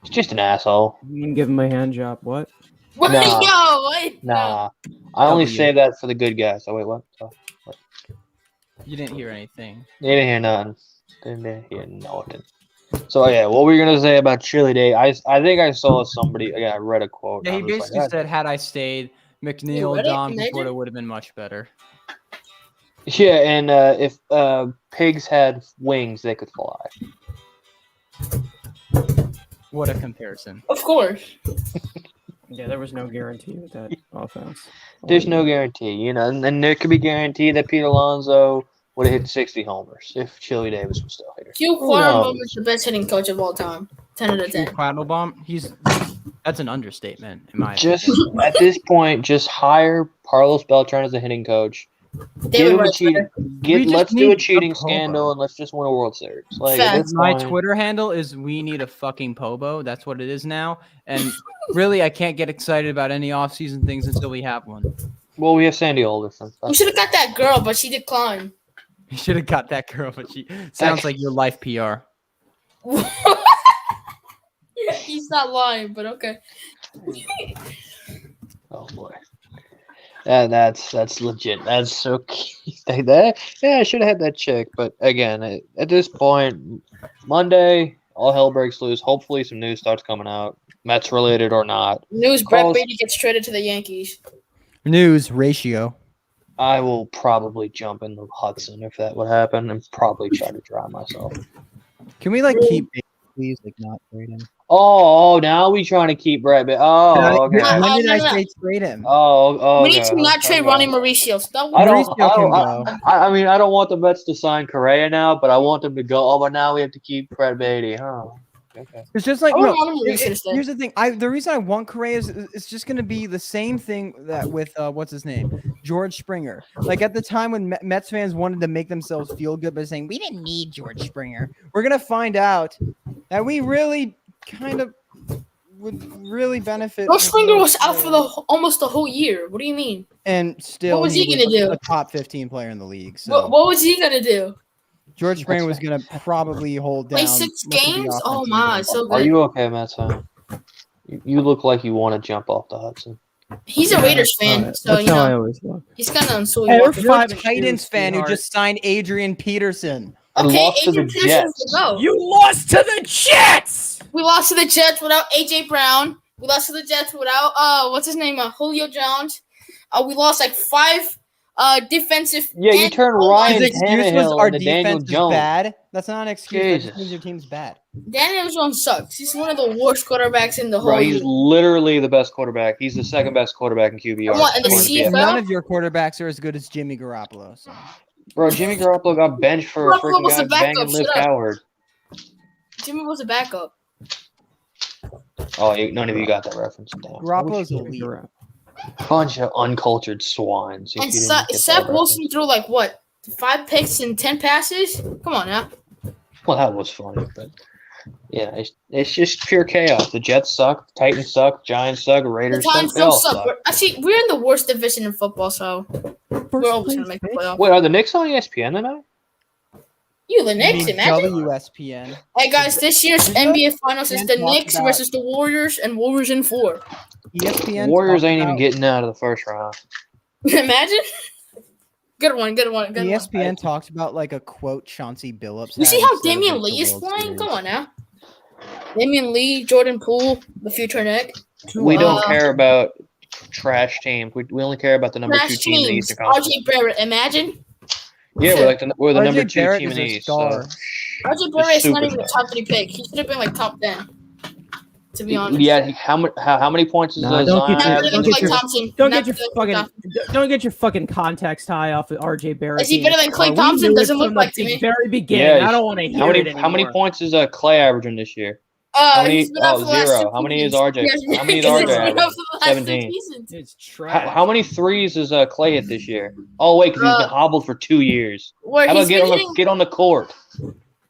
He's just an asshole.
You can give him a hand job. What?
What?
Nah.
Yo, what?
Nah, I only
W.
say that for the good guys. Oh wait, what? Oh,
You didn't hear anything.
they didn't hear nothing. Didn't hear nothing. So yeah, what were you gonna say about Chili Day? I think I saw somebody. Yeah, I read a quote.
Yeah, he
and I was
basically
like,
said, had I stayed, McNeil,
read it?
Dom,
Imagine.
Conforto would have been much better.
yeah, and if pigs had wings, they could fly.
What a comparison.
Of course.
Yeah, there was no guarantee with that offense.
There's no guarantee, you know, and there could be guarantee that Pete Alonso would have hit 60 homers if Chili Davis was still here.
Hugh
Who
Quaterbaum
knows?
is the best hitting coach of all time. 10 out of 10.
Quattlebaum, that's an understatement, in my
Just
opinion.
at this point, just hire Carlos Beltran as a hitting coach.
David
Give him a
Wright's
cheating.
We just
Let's do a
need
cheating
a Pobo.
scandal and let's just win a World Series. Like
Facts.
at this
My
point,
Twitter handle is we need a fucking Pobo. That's what it is now. And really, I can't get excited about any offseason things until we have one.
well, we have Sandy Alderson.
We should have got that girl, but she declined.
You should have got that girl, but she sounds like your life PR.
He's not lying, but okay.
Oh boy. That's legit. That's so cute. That yeah, I should have had that chick. But again, at this point, Monday, all hell breaks loose. Hopefully, some news starts coming out, Mets related or not.
News: Brett
Carlos-
Beatty gets traded to the Yankees.
News ratio.
I will probably jump in the Hudson if that would happen, and probably try to drown myself.
Can we keep please not trade him?
Oh, now we trying to keep Brett. Oh, okay.
No,
When did I
no.
say trade him?
Oh,
We need
okay.
to not trade
Okay.
Ronnie Mauricio. Stop.
I don't.
Mauricio can go.
I mean, I don't want the Mets to sign Correa now, but I want them to go. Oh, but now we have to keep Brett Beatty, huh? Okay.
It's just like
I
no.
want Ronnie Mauricio to stay.
Here's the thing. The reason I want Correa is it's just going to be the same thing that with what's his name, George Springer. Like at the time when Mets fans wanted to make themselves feel good by saying we didn't need George Springer, we're going to find out that we really kind of would really benefit.
George
from
Springer
George
was out for
Springer.
almost the whole year. What do you mean?
And still,
What was he gonna
was
do?
a top 15 player in the league. So
What was he gonna do?
George Springer was going to probably hold down.
Play 6
most of the
games? Oh
offensive
my,
games.
so
Are
good.
you okay, Matt? You look like you want to jump off the Hudson.
He's a Raiders fan,
That's
so you
how I
know
always look.
he's kind of unsweet.
Hey,
walking.
you're a
5 and 2,
Titans fan who
sweetheart.
just signed Adrian Peterson.
And
Okay,
lost to the
Adrian Peterson's
Jets.
the go.
You lost to the Jets.
We lost to the Jets without AJ Brown. We lost to the Jets without what's his name? Julio Jones. We lost like 5 defensive.
Yeah, you
and
turn
O-line.
Ryan
His excuse was
Tannehill
our
into Daniel
defense is
Jones.
bad. That's not an excuse. That just
Jesus.
means your team's bad.
Daniel Jones sucks. He's one of the worst quarterbacks in the whole
Bro, he's
league.
literally the best quarterback. He's the second best quarterback in QBR.
And what, in the
according to
CFL?
PFF.
None of your quarterbacks are as good as Jimmy Garoppolo. So.
Bro, Jimmy Garoppolo got benched for a
Garoppolo was
freaking
the
guy banging
backup,
Liv
shut up.
Coward.
Jimmy was a backup.
Oh, none of you got that reference. Damn.
Garoppolo's elite.
Bunch of uncultured swines. if
And
you didn't get
Zach
that
Wilson threw like what? 5 picks and 10 passes? Come on now.
reference. Well, that was funny, but yeah, it's just pure chaos. The Jets suck, Titans suck, Giants suck,
The
Raiders
Giants
suck. They all
don't suck.
suck.
We're in the worst division in football, so we're always gonna make the playoffs.
Wait, are the Knicks on ESPN tonight?
You, the Knicks, imagine.
WSPN.
Hey guys, this year's NBA Finals is the
Talk
Knicks
about-
versus the Warriors, and Warriors in 4.
ESPN.
Warriors
talked
ain't even
about-
getting out of the first round.
Imagine. Good one. Good one.
ESPN talks about like a quote Chauncey Billups.
You
had
see how
instead of,
Damian
like, the
Lee is
World
playing?
Series.
Come on now. Damian Lee, Jordan Poole, the future Nick.
We don't care about trash teams. We only care about the number
Trash
2 team in the
teams.
Eastern Conference.
RJ Barrett, imagine.
Yeah, we're the
RJ
number 2
Barrett
team
is
in
a
the East.
star.
RJ Barrett is not
super
even a top 3 pick. He should have been like top 10. To be honest.
Yeah, how many points is
Nah,
Zion
don't get your-
Not better than
don't get
Klay
your-
Thompson.
Don't
Not
get your
better than Klay
fucking
Thompson.
don't get your fucking context high off of RJ Barrett.
Is he
being
better than
a star.
Klay
We
Thompson?
knew it
Doesn't look
from
like
the
to me.
very beginning.
Yeah,
I don't want to hear
how many
it anymore.
points is Clay averaging this year? How many?
He's been out for the last
0.
2
How many is
seasons.
RJ?
Yes,
How many is
because
RJ
he's been out
averaging?
for the last 2
17.
seasons.
It's trash.
How many threes is Clay hit this year? Oh wait, because he's been hobbled for 2 years.
Where
How
he's
about get
been
on
hitting.
get on the court?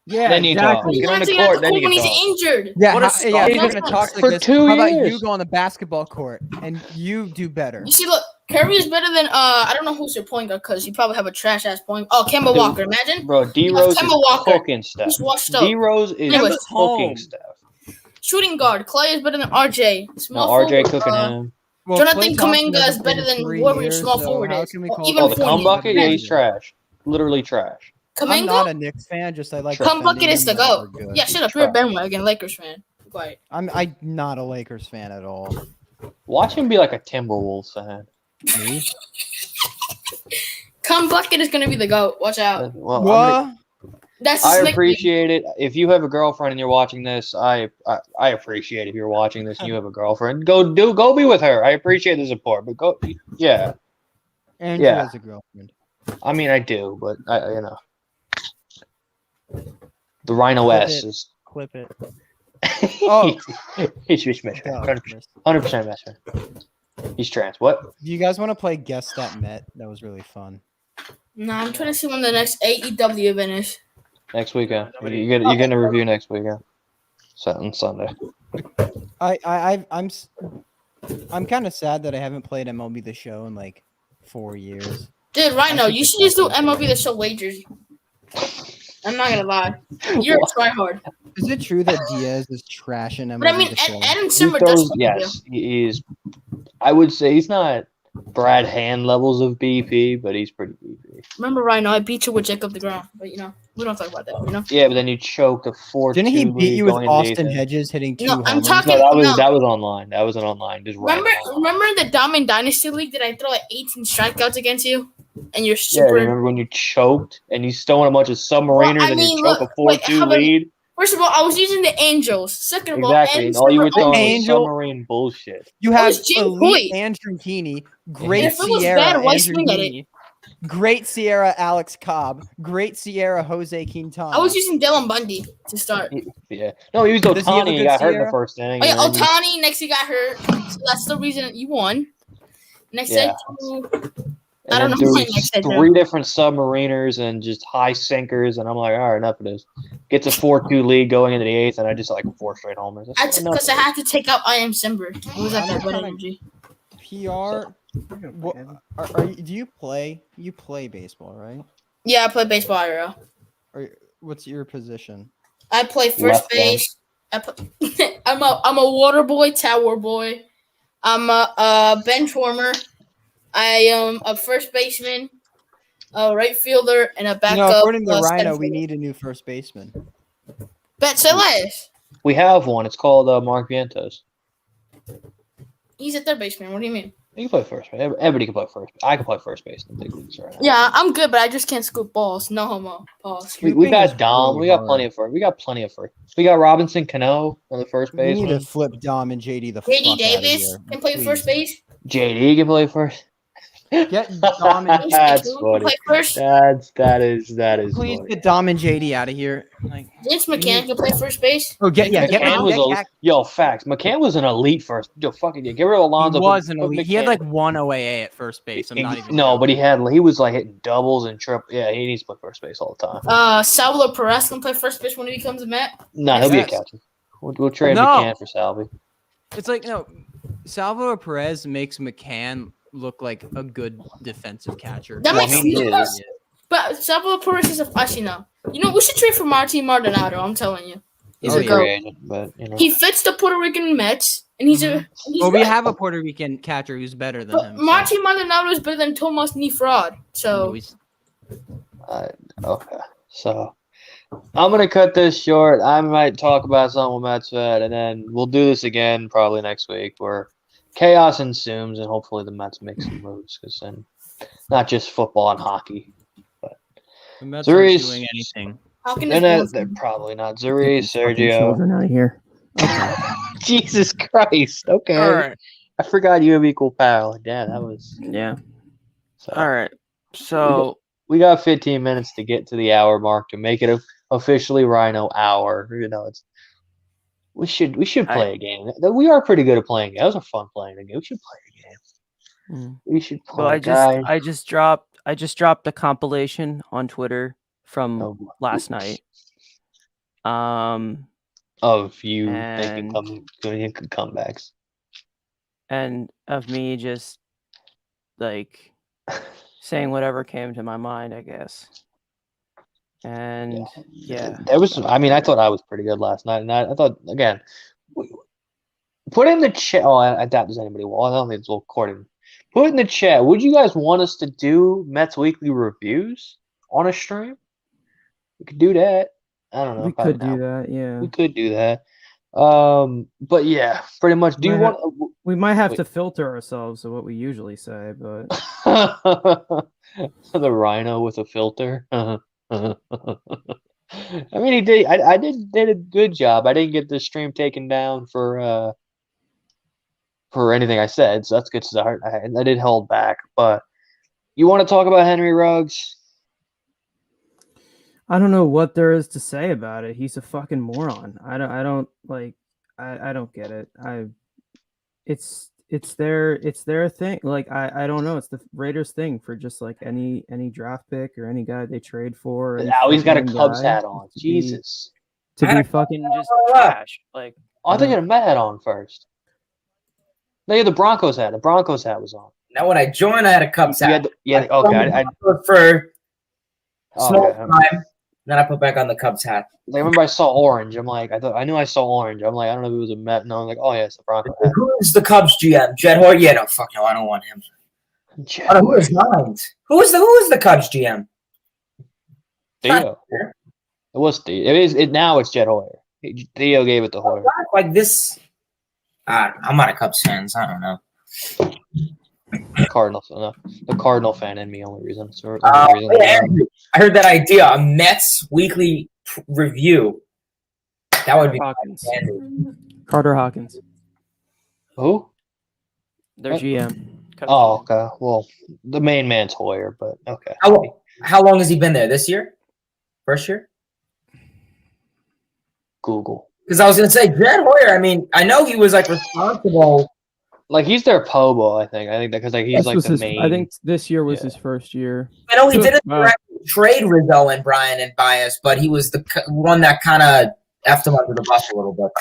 Yeah,
Then you talk.
exactly.
Get on the
He's
court, then you
when
can
he's
talk.
injured.
Yeah,
What a
yeah.
star.
He's gonna talk like
For
this.
2
How about
years.
you go on the basketball court and you do better?
You see, look, Curry is better than I don't know who's your point guard because you probably have a trash ass point. Oh, Kemba
Dude,
Walker. Imagine
Bro, D Rose is
Kemba Walker.
cooking stuff.
he's washed up.
D Rose is
Anyways,
cooking
home.
stuff.
Shooting guard. Clay is better than RJ.
No,
Small
RJ
forward,
cooking him.
Well,
Jonathan
Klay Thompson
Kuminga is
hasn't played
better
in
than
3
whoever your
years,
small
so
forward
how
is.
can we
Or
call
even
Oh, the
Fournier.
cum bucket? Yeah, he's
Kuminga?
trash. Literally trash.
I'm not
Kuminga?
a Knicks fan. Just I like.
Cum bucket
defending
is the
him whenever
GOAT.
good.
Yeah, shut up. You're a bandwagon Lakers fan. Quiet.
I'm not a Lakers fan at all.
Watch him be like a Timberwolves fan.
Me?
Cum bucket is gonna be the GOAT. Watch out.
Well,
What?
That's
I
his nickname.
appreciate it. If you have a girlfriend and you're watching this, I appreciate if you're watching this and you have a girlfriend. Go be with her. I appreciate the support, but go, yeah.
Andrew
Yeah.
has a girlfriend.
I mean, I do, but the Rhino
Clip
S
it.
is.
Clip it. Oh.
He's just missing.
Duh.
100% missing. He's trans. What?
Do you guys want to play Guess That Met? That was really fun.
No, I'm trying to see when the next AEW event is.
Next weekend. You're getting a review next weekend. On Sunday.
I'm kind of sad that I haven't played MLB The Show in like 4 years.
Dude, Rhino,
I should
you
get
should just do
that.
MLB The Show wagers. I'm not gonna lie. You're a tryhard.
Is it true that Diaz is trash in MLB
But I mean,
The Show?
Adam
He
Simmer does
throws,
stuff
yes, he is. I would say he's not Brad Hand levels of BP, but he's pretty BP.
Remember, Rhino, I beat you with Jacob DeGrom. But, we don't talk about that,
Yeah, but then you choked a 4-2
Didn't he beat you with
going into
Austin
eighth.
Hedges hitting 2
No, I'm
homers?
talking-
No,
No.
that was online. That was an online. Just
Remember
random.
in the Diamond Dynasty League, did I throw like 18 strikeouts against you? And you're
Yeah,
super.
remember when you choked and you stole a bunch of submariners
Well, I
and
mean,
you choke
look,
a
wait,
4-2
how about-
lead?
First of all, I was using the Angels. Second of
Exactly,
all,
and all you were throwing was
Angel-
submarine bullshit.
You
That
have
was Jim
elite
Hoyt.
Andrew Heaney, great
If it was
Sierra
bad, why
Andrew
swing at it?
Heaney, great Sierra Alex Cobb, great Sierra Jose Quintana.
I was using Dylan Bundy to start.
Yeah. No, he was
Does he have a
Otani. He
good
got hurt in
Sierra?
the first inning.
Oh, yeah,
and then
Otani, next he got hurt. So that's the reason you won. Next
Yeah.
I threw
And
I don't
then
know
threw
who my next hit,
3 different submariners and just high sinkers, and I'm like, all right, enough of this. Gets a 4-2 lead going into the 8th, and I just like 4 straight homers. That's enough
because I
of it.
had to take out I Am Simber. It was like that bad energy.
PR. What, are you, do you play? You play baseball, right?
Yeah, I play baseball IRL.
Or what's your position?
I play first
Left hand.
base. I'm a water boy, tower boy. I'm a bench warmer. I am a first baseman, a right fielder, and a backup.
According to
center
Rhino, we
fielder.
need a new first baseman.
Bet say less.
We have one. It's called Mark Vientos.
He's a third baseman. What do you mean?
You can play first base. Everybody can play first. I can play first base in the big leagues right now.
Yeah, I'm good, but I just can't scoop balls. No homo. Pause.
We
Scooping
got
is
Dom.
really
We got
hard.
plenty of first. We got plenty of first. We got Robinson Cano on the first
We
base.
need to flip Dom and JD the fuck
JD
outta
Davis
here,
can play
please.
first base.
JD can play first.
Get Dom and
That's
Can
funny.
play first.
That is
please
funny.
get Dom and JD out of here. Like,
James McCann can play first base.
oh, get
McCann
get
was
back.
facts. McCann was an elite first. Yo, fucking yeah. Get rid of
He
Alonso.
was an
put
elite. He had
McCann.
like 1 OAA at first base. I'm not even.
No,
joking.
but he was like hitting doubles and triple. Yeah, he needs to play first base all the time.
Salvador Perez can play first base when he becomes a Met.
No, he'll be a
Yes.
catcher. We'll trade
No.
McCann for Salvi.
It's like Salvador Perez makes McCann look like a good defensive catcher.
That
Well,
makes
he
sense.
is.
But Salvador Perez is actually no. We should trade for Martin Maldonado. I'm telling you, he's
Oh,
a
yeah.
goat.
Free agent, but
He fits the Puerto Rican Mets. and he's a. He's
Well, we
good.
have a Puerto Rican catcher who's better than
But
him. so-
Machi Maldonado is better than Tomas Nifrad. So
Okay, so I'm gonna cut this short. I might talk about something with Mets fan, and then we'll do this again probably next week, where chaos ensues, and hopefully the Mets make some moves, because then not just football and hockey.
The Mets aren't
Zuri's-
doing anything.
how can
And
this
they're probably not.
Get
Zuri,
these fucking
Sergio.
children out of here.
Jesus Christ. Okay.
All right.
I forgot you have equal power. Damn, that was.
Yeah.
So.
All right. So
We got 15 minutes to get to the hour mark to make it officially Rhino hour. You know, we should play a game. We are pretty good at playing games. That was a fun playing a game. We should play a game. We should play.
well,
guys.
I just dropped a compilation on Twitter from
Oh,
last night.
of you
and-
making comebacks.
And of me just like saying whatever came to my mind, I guess. And yeah.
There was. I mean, I thought I was pretty good last night, and I thought again. Put in the chat. Oh, I doubt there's anybody. Well, I don't think it's recording. Put in the chat. Would you guys want us to do Mets weekly reviews on a stream? We could do that. I don't know.
We
probably
could do
not.
that, yeah.
We could do that. But yeah, pretty much. Do you
Might
want?
We might have
Wait.
to filter ourselves to what we usually say, but
The Rhino with a filter. I mean, he did. I did a good job. I didn't get the stream taken down for anything I said, so that's a good start. I did hold back, but you want to talk about Henry Ruggs?
I don't know what there is to say about it. He's a fucking moron. I don't get it. It's their thing. Like I don't know. It's the Raiders thing for just like any draft pick or any guy they trade for. any
Now he's got a
fucking
Cubs
guy
hat on.
to be-
Jesus.
to be fucking
Just trash. Like
Oh, I thought you had a Met hat on first. No, you had the Broncos hat. The Broncos hat was on.
Now, when I joined, I had a Cubs
You
hat.
had okay.
For
Oh,
small
okay.
time. Then I put back on the Cubs hat.
Like, I remember I saw orange. I'm like, I knew I saw orange. I'm like, I don't know if it was a Met. No, I'm like, oh yeah, it's the Broncos hat.
Who's the Cubs GM? Jed Hoyer? Yeah, no, fuck no, I don't want him.
Jed
I don't know who resigned. Who is the Cubs GM?
Theo. It was Theo. Now it's Jed Hoyer. Theo gave it to Hoyer.
Like this. I'm not a Cubs fan, so I don't know.
Cardinals. No, the Cardinal fan in me. Only reason.
Yeah, Andrew, I heard that idea. A Mets weekly review. That would be
Hawkins.
Andrew.
Carter Hawkins.
Who?
Their GM.
Oh, okay. Well, the main man's Hoyer, but okay.
How long has he been there? This year? First year?
Google.
Because I was gonna say Jed Hoyer. I mean, I know he was like responsible.
Like he's their Pobo, I think. I think that because like he's
This
like
was
the
his-
main.
I think this year was
Yeah.
his first year.
I know he didn't
Wow.
directly trade Rizzo and Bryan and Bias, but he was the one that kind of effed him under the bus a little bit.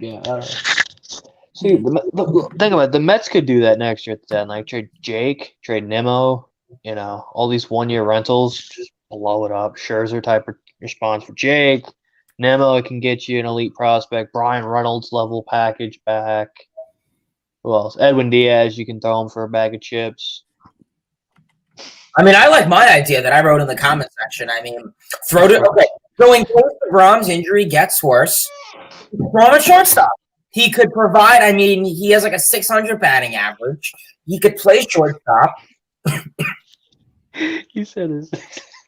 Yeah. I don't know. See, think about it. The Mets could do that next year at the deadline. Like trade Jake, trade Nimmo. You know, all these 1-year rentals, just blow it up. Scherzer type of response for Jake. Nimmo can get you an elite prospect. Brian Reynolds level package back. Who else? Edwin Diaz, you can throw him for a bag of chips.
I mean, I like my idea that I wrote in the comment section. I mean, going close to Brahms' injury gets worse. Throw him at shortstop. He could provide. I mean, he has like a 600 batting average. He could play shortstop.
He said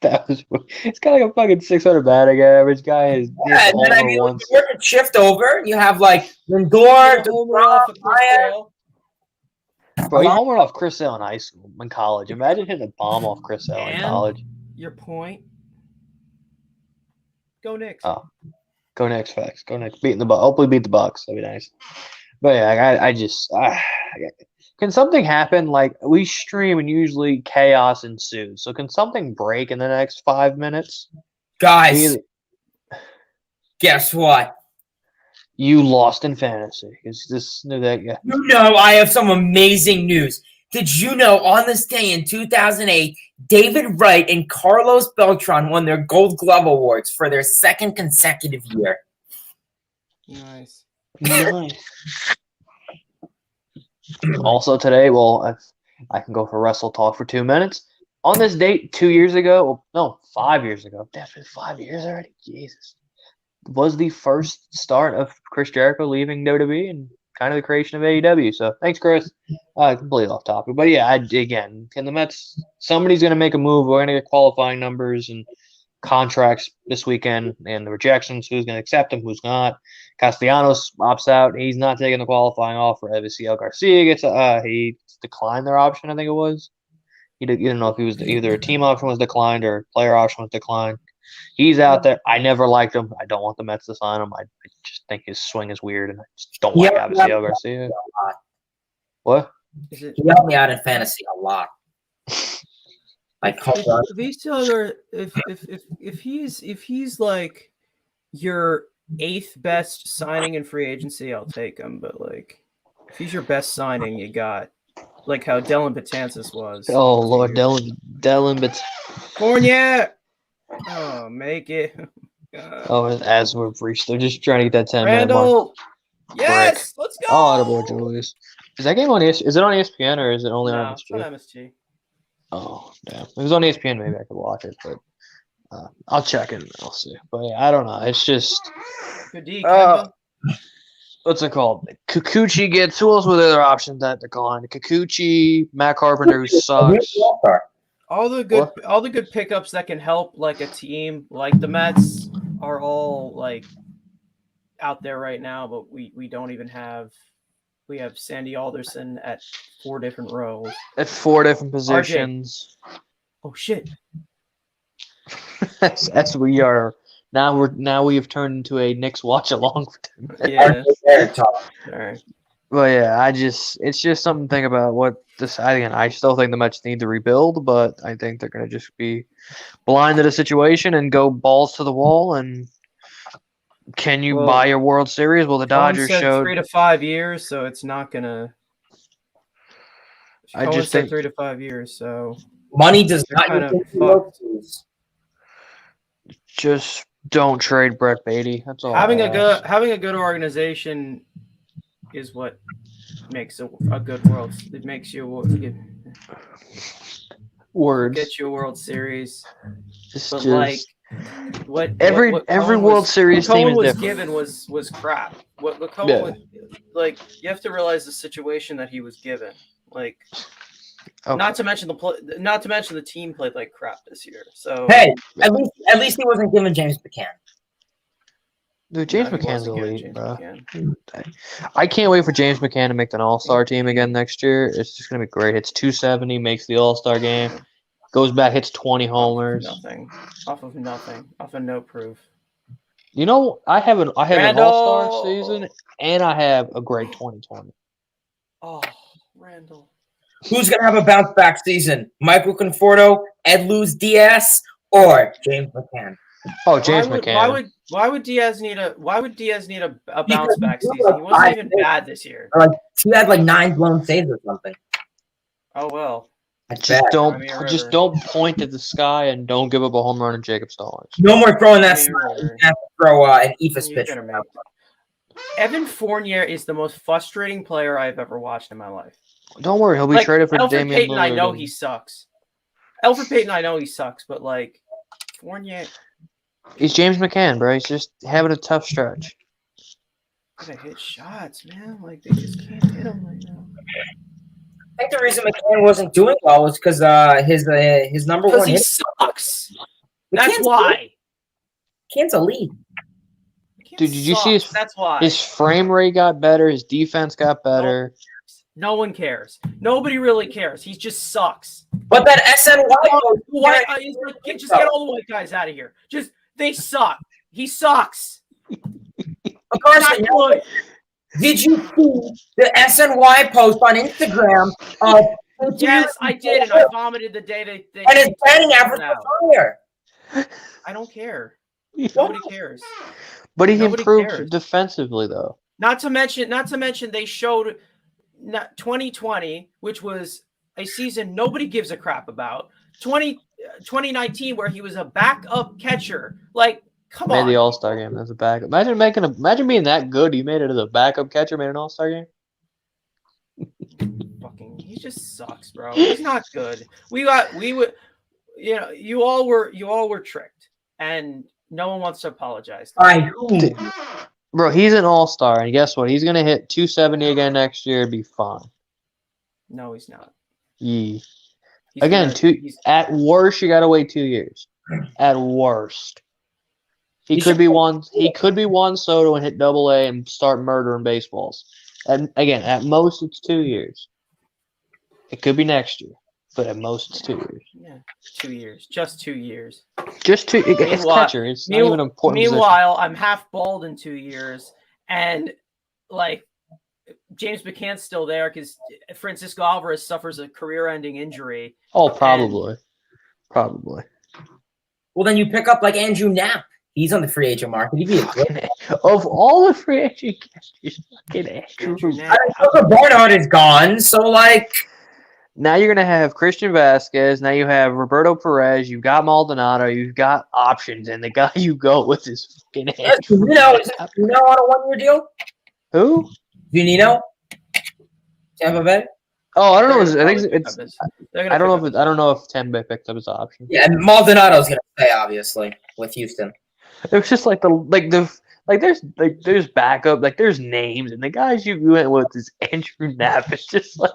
that was. It's got like a fucking 600 batting average. Guy is.
Yeah, and then I mean, when you work a shift over, you have like Lindor, DeGrom,
Bro, he homered off Chris Sale in high school, in college. Imagine hitting a bomb off Chris Sale in
And-
college.
Your point. Go Knicks.
Oh, go Knicks, facts. Go Knicks. Beating the Bucks. Hopefully beat the Bucks. That'd be nice. But yeah, I just can something happen? Like we stream and usually chaos ensues. So can something break in the next 5 minutes?
guys. Guess what?
You lost in fantasy. It's just that. Yeah.
You know, I have some amazing news. Did you know on this day in 2008, David Wright and Carlos Beltran won their Gold Glove Awards for their second consecutive year?
Nice.
Nice. Also today, well, if I can go for wrestle talk for 2 minutes. On this date, 2 years ago, well, no, 5 years ago, definitely 5 years already. Jesus, was the first start of Chris Jericho leaving WWE and kind of the creation of AEW. So thanks, Chris. Completely off topic, but yeah, again, can the Mets? Somebody's going to make a move. We're going to get qualifying numbers and contracts this weekend, and the rejections. Who's going to accept them? Who's not? Castellanos opts out. He's not taking the qualifying offer. Ezequiel Garcia gets he declined their option. I think it was. You didn't know if he was either a team option was declined or player option was declined. He's out there. I never liked him. I don't want the Mets to sign him. I just think his swing is weird, and I just don't like Ezequiel Garcia. What?
He helped me out in fantasy a lot. Like,
if these two are if he's like your 8th best signing in free agency, I'll take him. But like, if he's your best signing, you got like how Dylan Betances was.
Oh Lord, Dylan
Fournier. Oh, make it.
Oh, as we've reached, they're just trying to get that 10-minute mark.
Randall. Yes, let's go.
Oh, attaboy, Julius. Is that game on Is it on ESPN or is it only on
No, it's on MSG?
Oh, damn. If it was on ESPN, maybe I could watch it, but I'll check it and I'll see. But yeah, I don't know. It's just
Good D,
what's it called? Kikuchi gets who else were the other options that declined? Kikuchi, Matt Carpenter, who sucks.
all the good pickups that can help like a team like the Mets are all like out there right now, but we don't even have. We have Sandy Alderson at 4 different roles.
At 4 different positions.
RJ. Oh shit!
That's we are now. We have turned into a Knicks watch along for 10 minutes.
Yeah. All right.
Well, yeah, it's just something to think about. What this? I still think the Mets need to rebuild, but I think they're going to just be blind to the situation and go balls to the wall. And can you buy your World Series? Well, the Dodgers showed
3 to 5 years, so it's not gonna. I just think 3 to 5 years. So
money does not.
Just don't trade Brett Beatty. That's all.
Having a good organization is what makes a good world. It makes you
words
get you a World Series.
Just
like what
every World Series team
was
is
given was crap. What Cohen was, like, you have to realize the situation that he was given. Like, not to mention the team played like crap this year. So
hey, at least he wasn't given James McCann.
Dude, James McCann's elite, bro. I can't wait for James McCann to make an All-Star team again next year. It's just gonna be great. It's 270, makes the All-Star game, goes back, hits 20 homers.
Off of no proof.
You know, I have an All-Star season, and I have a great 2020.
Oh, Randall.
Who's gonna have a bounce back season? Michael Conforto, Ed Luz Diaz, or James McCann?
Oh, James McCann.
Why would Diaz need a bounce back season? He wasn't even bad this year.
He had like 9 blown saves or something.
Oh well.
Just don't point at the sky and don't give up a home run to Jacob Stallings.
No more throwing that slide. You have to throw an Ephus pitch.
Evan Fournier is the most frustrating player I've ever watched in my life.
Don't worry, he'll be traded for
Alfred
Damian
Payton,
Lillard.
I know he sucks. Alfred Payton, I know he sucks, but like Fournier.
He's James McCann, bro. He's just having a tough stretch.
Gotta hit shots, man. Like they just can't hit him right now.
I think the reason McCann wasn't doing well was because his number one.
Because he sucks. That's why.
McCann's a lead.
Dude, did you see
That's why.
his frame rate got better? His defense got better.
No one cares. Nobody really cares. He just sucks.
But that SNY.
Just get all the white guys out of here. They suck. He sucks.
Of course, did you see the SNY post on Instagram?
Yes, I did, and I vomited the day they
and his batting average was higher.
I don't care. Nobody cares.
But he improved defensively, though.
Not to mention, they showed 2020, which was a season nobody gives a crap about. 2019, where he was a backup catcher. Like, Come
Made
on.
the All-Star game as a backup. Imagine being that good. You made it as a backup catcher, made an All-Star game.
Fucking, he just sucks, bro. He's not good. We would, you all were tricked, and no one wants to apologize.
By who?
Bro, he's an All-Star, and guess what? He's gonna hit 270 again next year. Be fine.
No, he's not.
Yee.
He's
Again,
gonna- he's-
at worst, you gotta wait 2 years. At worst, he
He
could
should-
be one. He could be Juan Soto and hit Double-A and start murdering baseballs. And again, at most, it's 2 years. It could be next year, but at most, it's 2 years.
yeah, 2 years, just 2 years.
Just two. It's
Meanwhile-
catcher. It's not even an important position.
Meanwhile, I'm half bald in 2 years, and like James McCann's still there because Francisco Alvarez suffers a career-ending injury.
Oh, probably. Probably.
Well, then you pick up like Andrew Knapp. He's on the free agent market. He'd be a great.
Of all the free agent catchers, fucking Andrew.
Andrew Knapp.
Barnard is gone, so like.
Now you're gonna have Christian Vasquez. Now you have Roberto Perez. You've got Maldonado. You've got options, and the guy you go with is fucking Andrew.
Is Zunino on a 1-year deal?
Who?
Zunino? Tampa Bay?
Oh, I don't know.
They're
I think
gonna pick
it's.
up his- they're gonna
I don't know
pick
if I don't know if Tampa Bay picked up his option.
Yeah, and Maldonado's gonna stay obviously with Houston.
It was just there's backup, like there's names, and the guys you went with is Andrew Knapp. It's just like,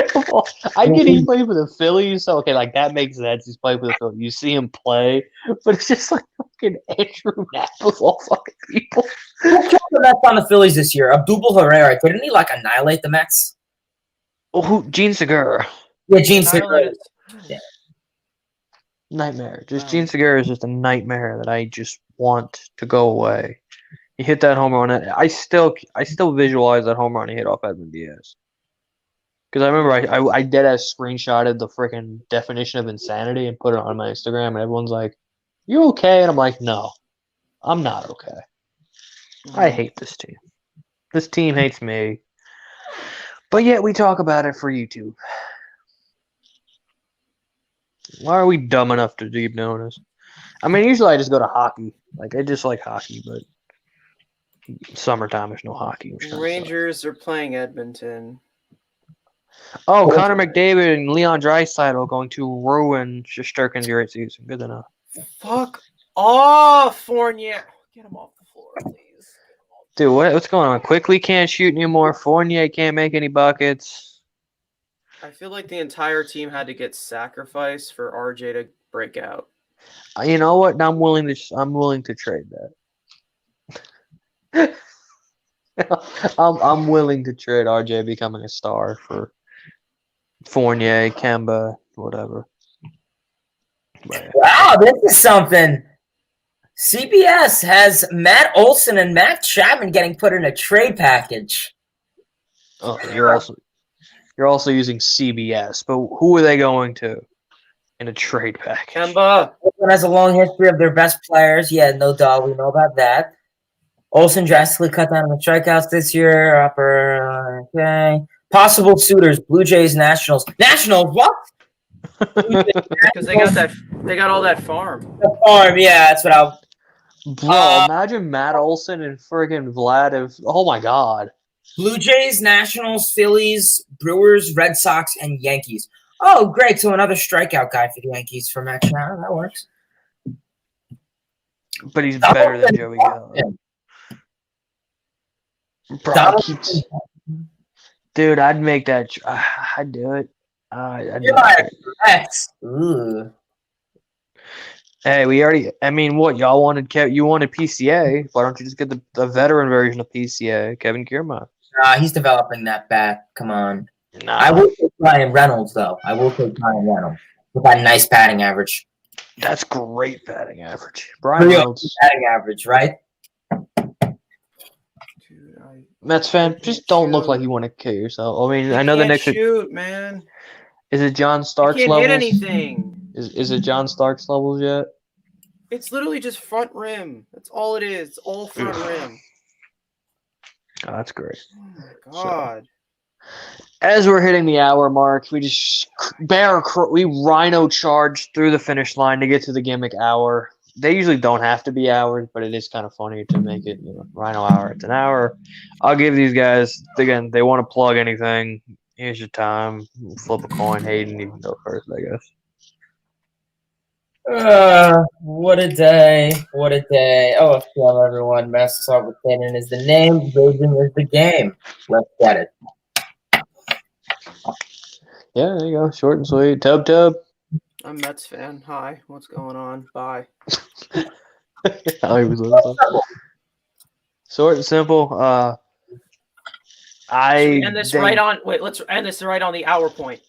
come on. I get he played for the Phillies, so okay, like that makes sense. He's played for the Phillies. You see him play, but it's just like fucking Andrew Knapp of all fucking people.
Who killed the Mets on the Phillies this year? Abdul Herrera. Didn't he like annihilate the Mets?
Oh, who? Gene Segura.
Yeah, Gene
up.
Segura.
Nightmare. Just
Wow.
Gene Segura is just a nightmare that I just want to go away. He hit that home run. I still visualize that home run he hit off Edwin Diaz. Because I remember I dead ass screenshotted the freaking definition of insanity and put it on my Instagram, and everyone's like, "You okay?" And I'm like, "No, I'm not okay. I hate this team. This team hates me." But yet we talk about it for YouTube. Why are we dumb enough to keep doing this? I mean, usually I just go to hockey. Like, I just like hockey, but summertime there's no hockey. Which kinda
Rangers are playing Edmonton.
sucks. Oh, Connor McDavid and Leon Draisaitl going to ruin Shesterkin's great season. Good to know.
Fuck off, Fournier. Get him off the floor, please.
Dude, what's going on? Quickly can't shoot anymore. Fournier can't make any buckets.
I feel like the entire team had to get sacrificed for RJ to break out.
You know what? I'm willing to trade that. I'm willing to trade RJ becoming a star for Fournier, Kemba, whatever. But,
Wow, this is something. CBS has Matt Olson and Matt Chapman getting put in a trade package.
oh, you're also using CBS, but who are they going to in a trade package?
Kemba.
Olson has a long history of their best players. Yeah, no doubt. We know about that. Olson drastically cut down on the strikeouts this year. Okay. Possible suitors: Blue Jays, Nationals. Nationals, what?
Because they got all that farm.
The farm, yeah, that's what I.
Bro, imagine Matt Olson and friggin' Vlad. Oh my God.
Blue Jays, Nationals, Phillies, Brewers, Red Sox, and Yankees. Oh, great! So another strikeout guy for the Yankees for Max Scherzer. That works.
But he's better than Joey Gallo. Bro, dude, I'd make that. I'd do it. I'd do
You're
it.
like Rex. Ooh.
Hey, we already. I mean, what y'all wanted? You wanted PCA. Why don't you just get the veteran version of PCA, Kevin Kiermaier?
He's developing that bat. Come on.
Nah,
I will take Ryan Reynolds, though. I will take Ryan Reynolds with that nice batting average.
that's great batting average. Brian
Real
Reynolds,
batting average, right?
Dude,
Mets fan, just don't look like you want to kill yourself. I mean, I know the
can't
Knicks.
shoot, man.
Is it John
You
Starks
can't
levels?
hit anything.
Is it John Starks levels yet?
It's literally just front rim. That's all it is. It's all front rim.
Oh, that's great.
Oh my god.
As we're hitting the hour mark, we just we Rhino charged through the finish line to get to the gimmick hour. they usually don't have to be hours, but it is kind of funny to make it, Rhino Hour. It's an hour. I'll give these guys, again, they want to plug anything. Here's your time. Flip a coin. Hayden, you can go first, I guess.
What a day. What a day. OFPM, everyone. Master Talk with Hayden is the name. Raging is the game. Let's get it.
Yeah, there you go. Short and sweet. Tub.
I'm Mets fan. Hi, what's going on? Bye.
Short and simple.
Should we end this right on? Wait, let's end this right on the hour point.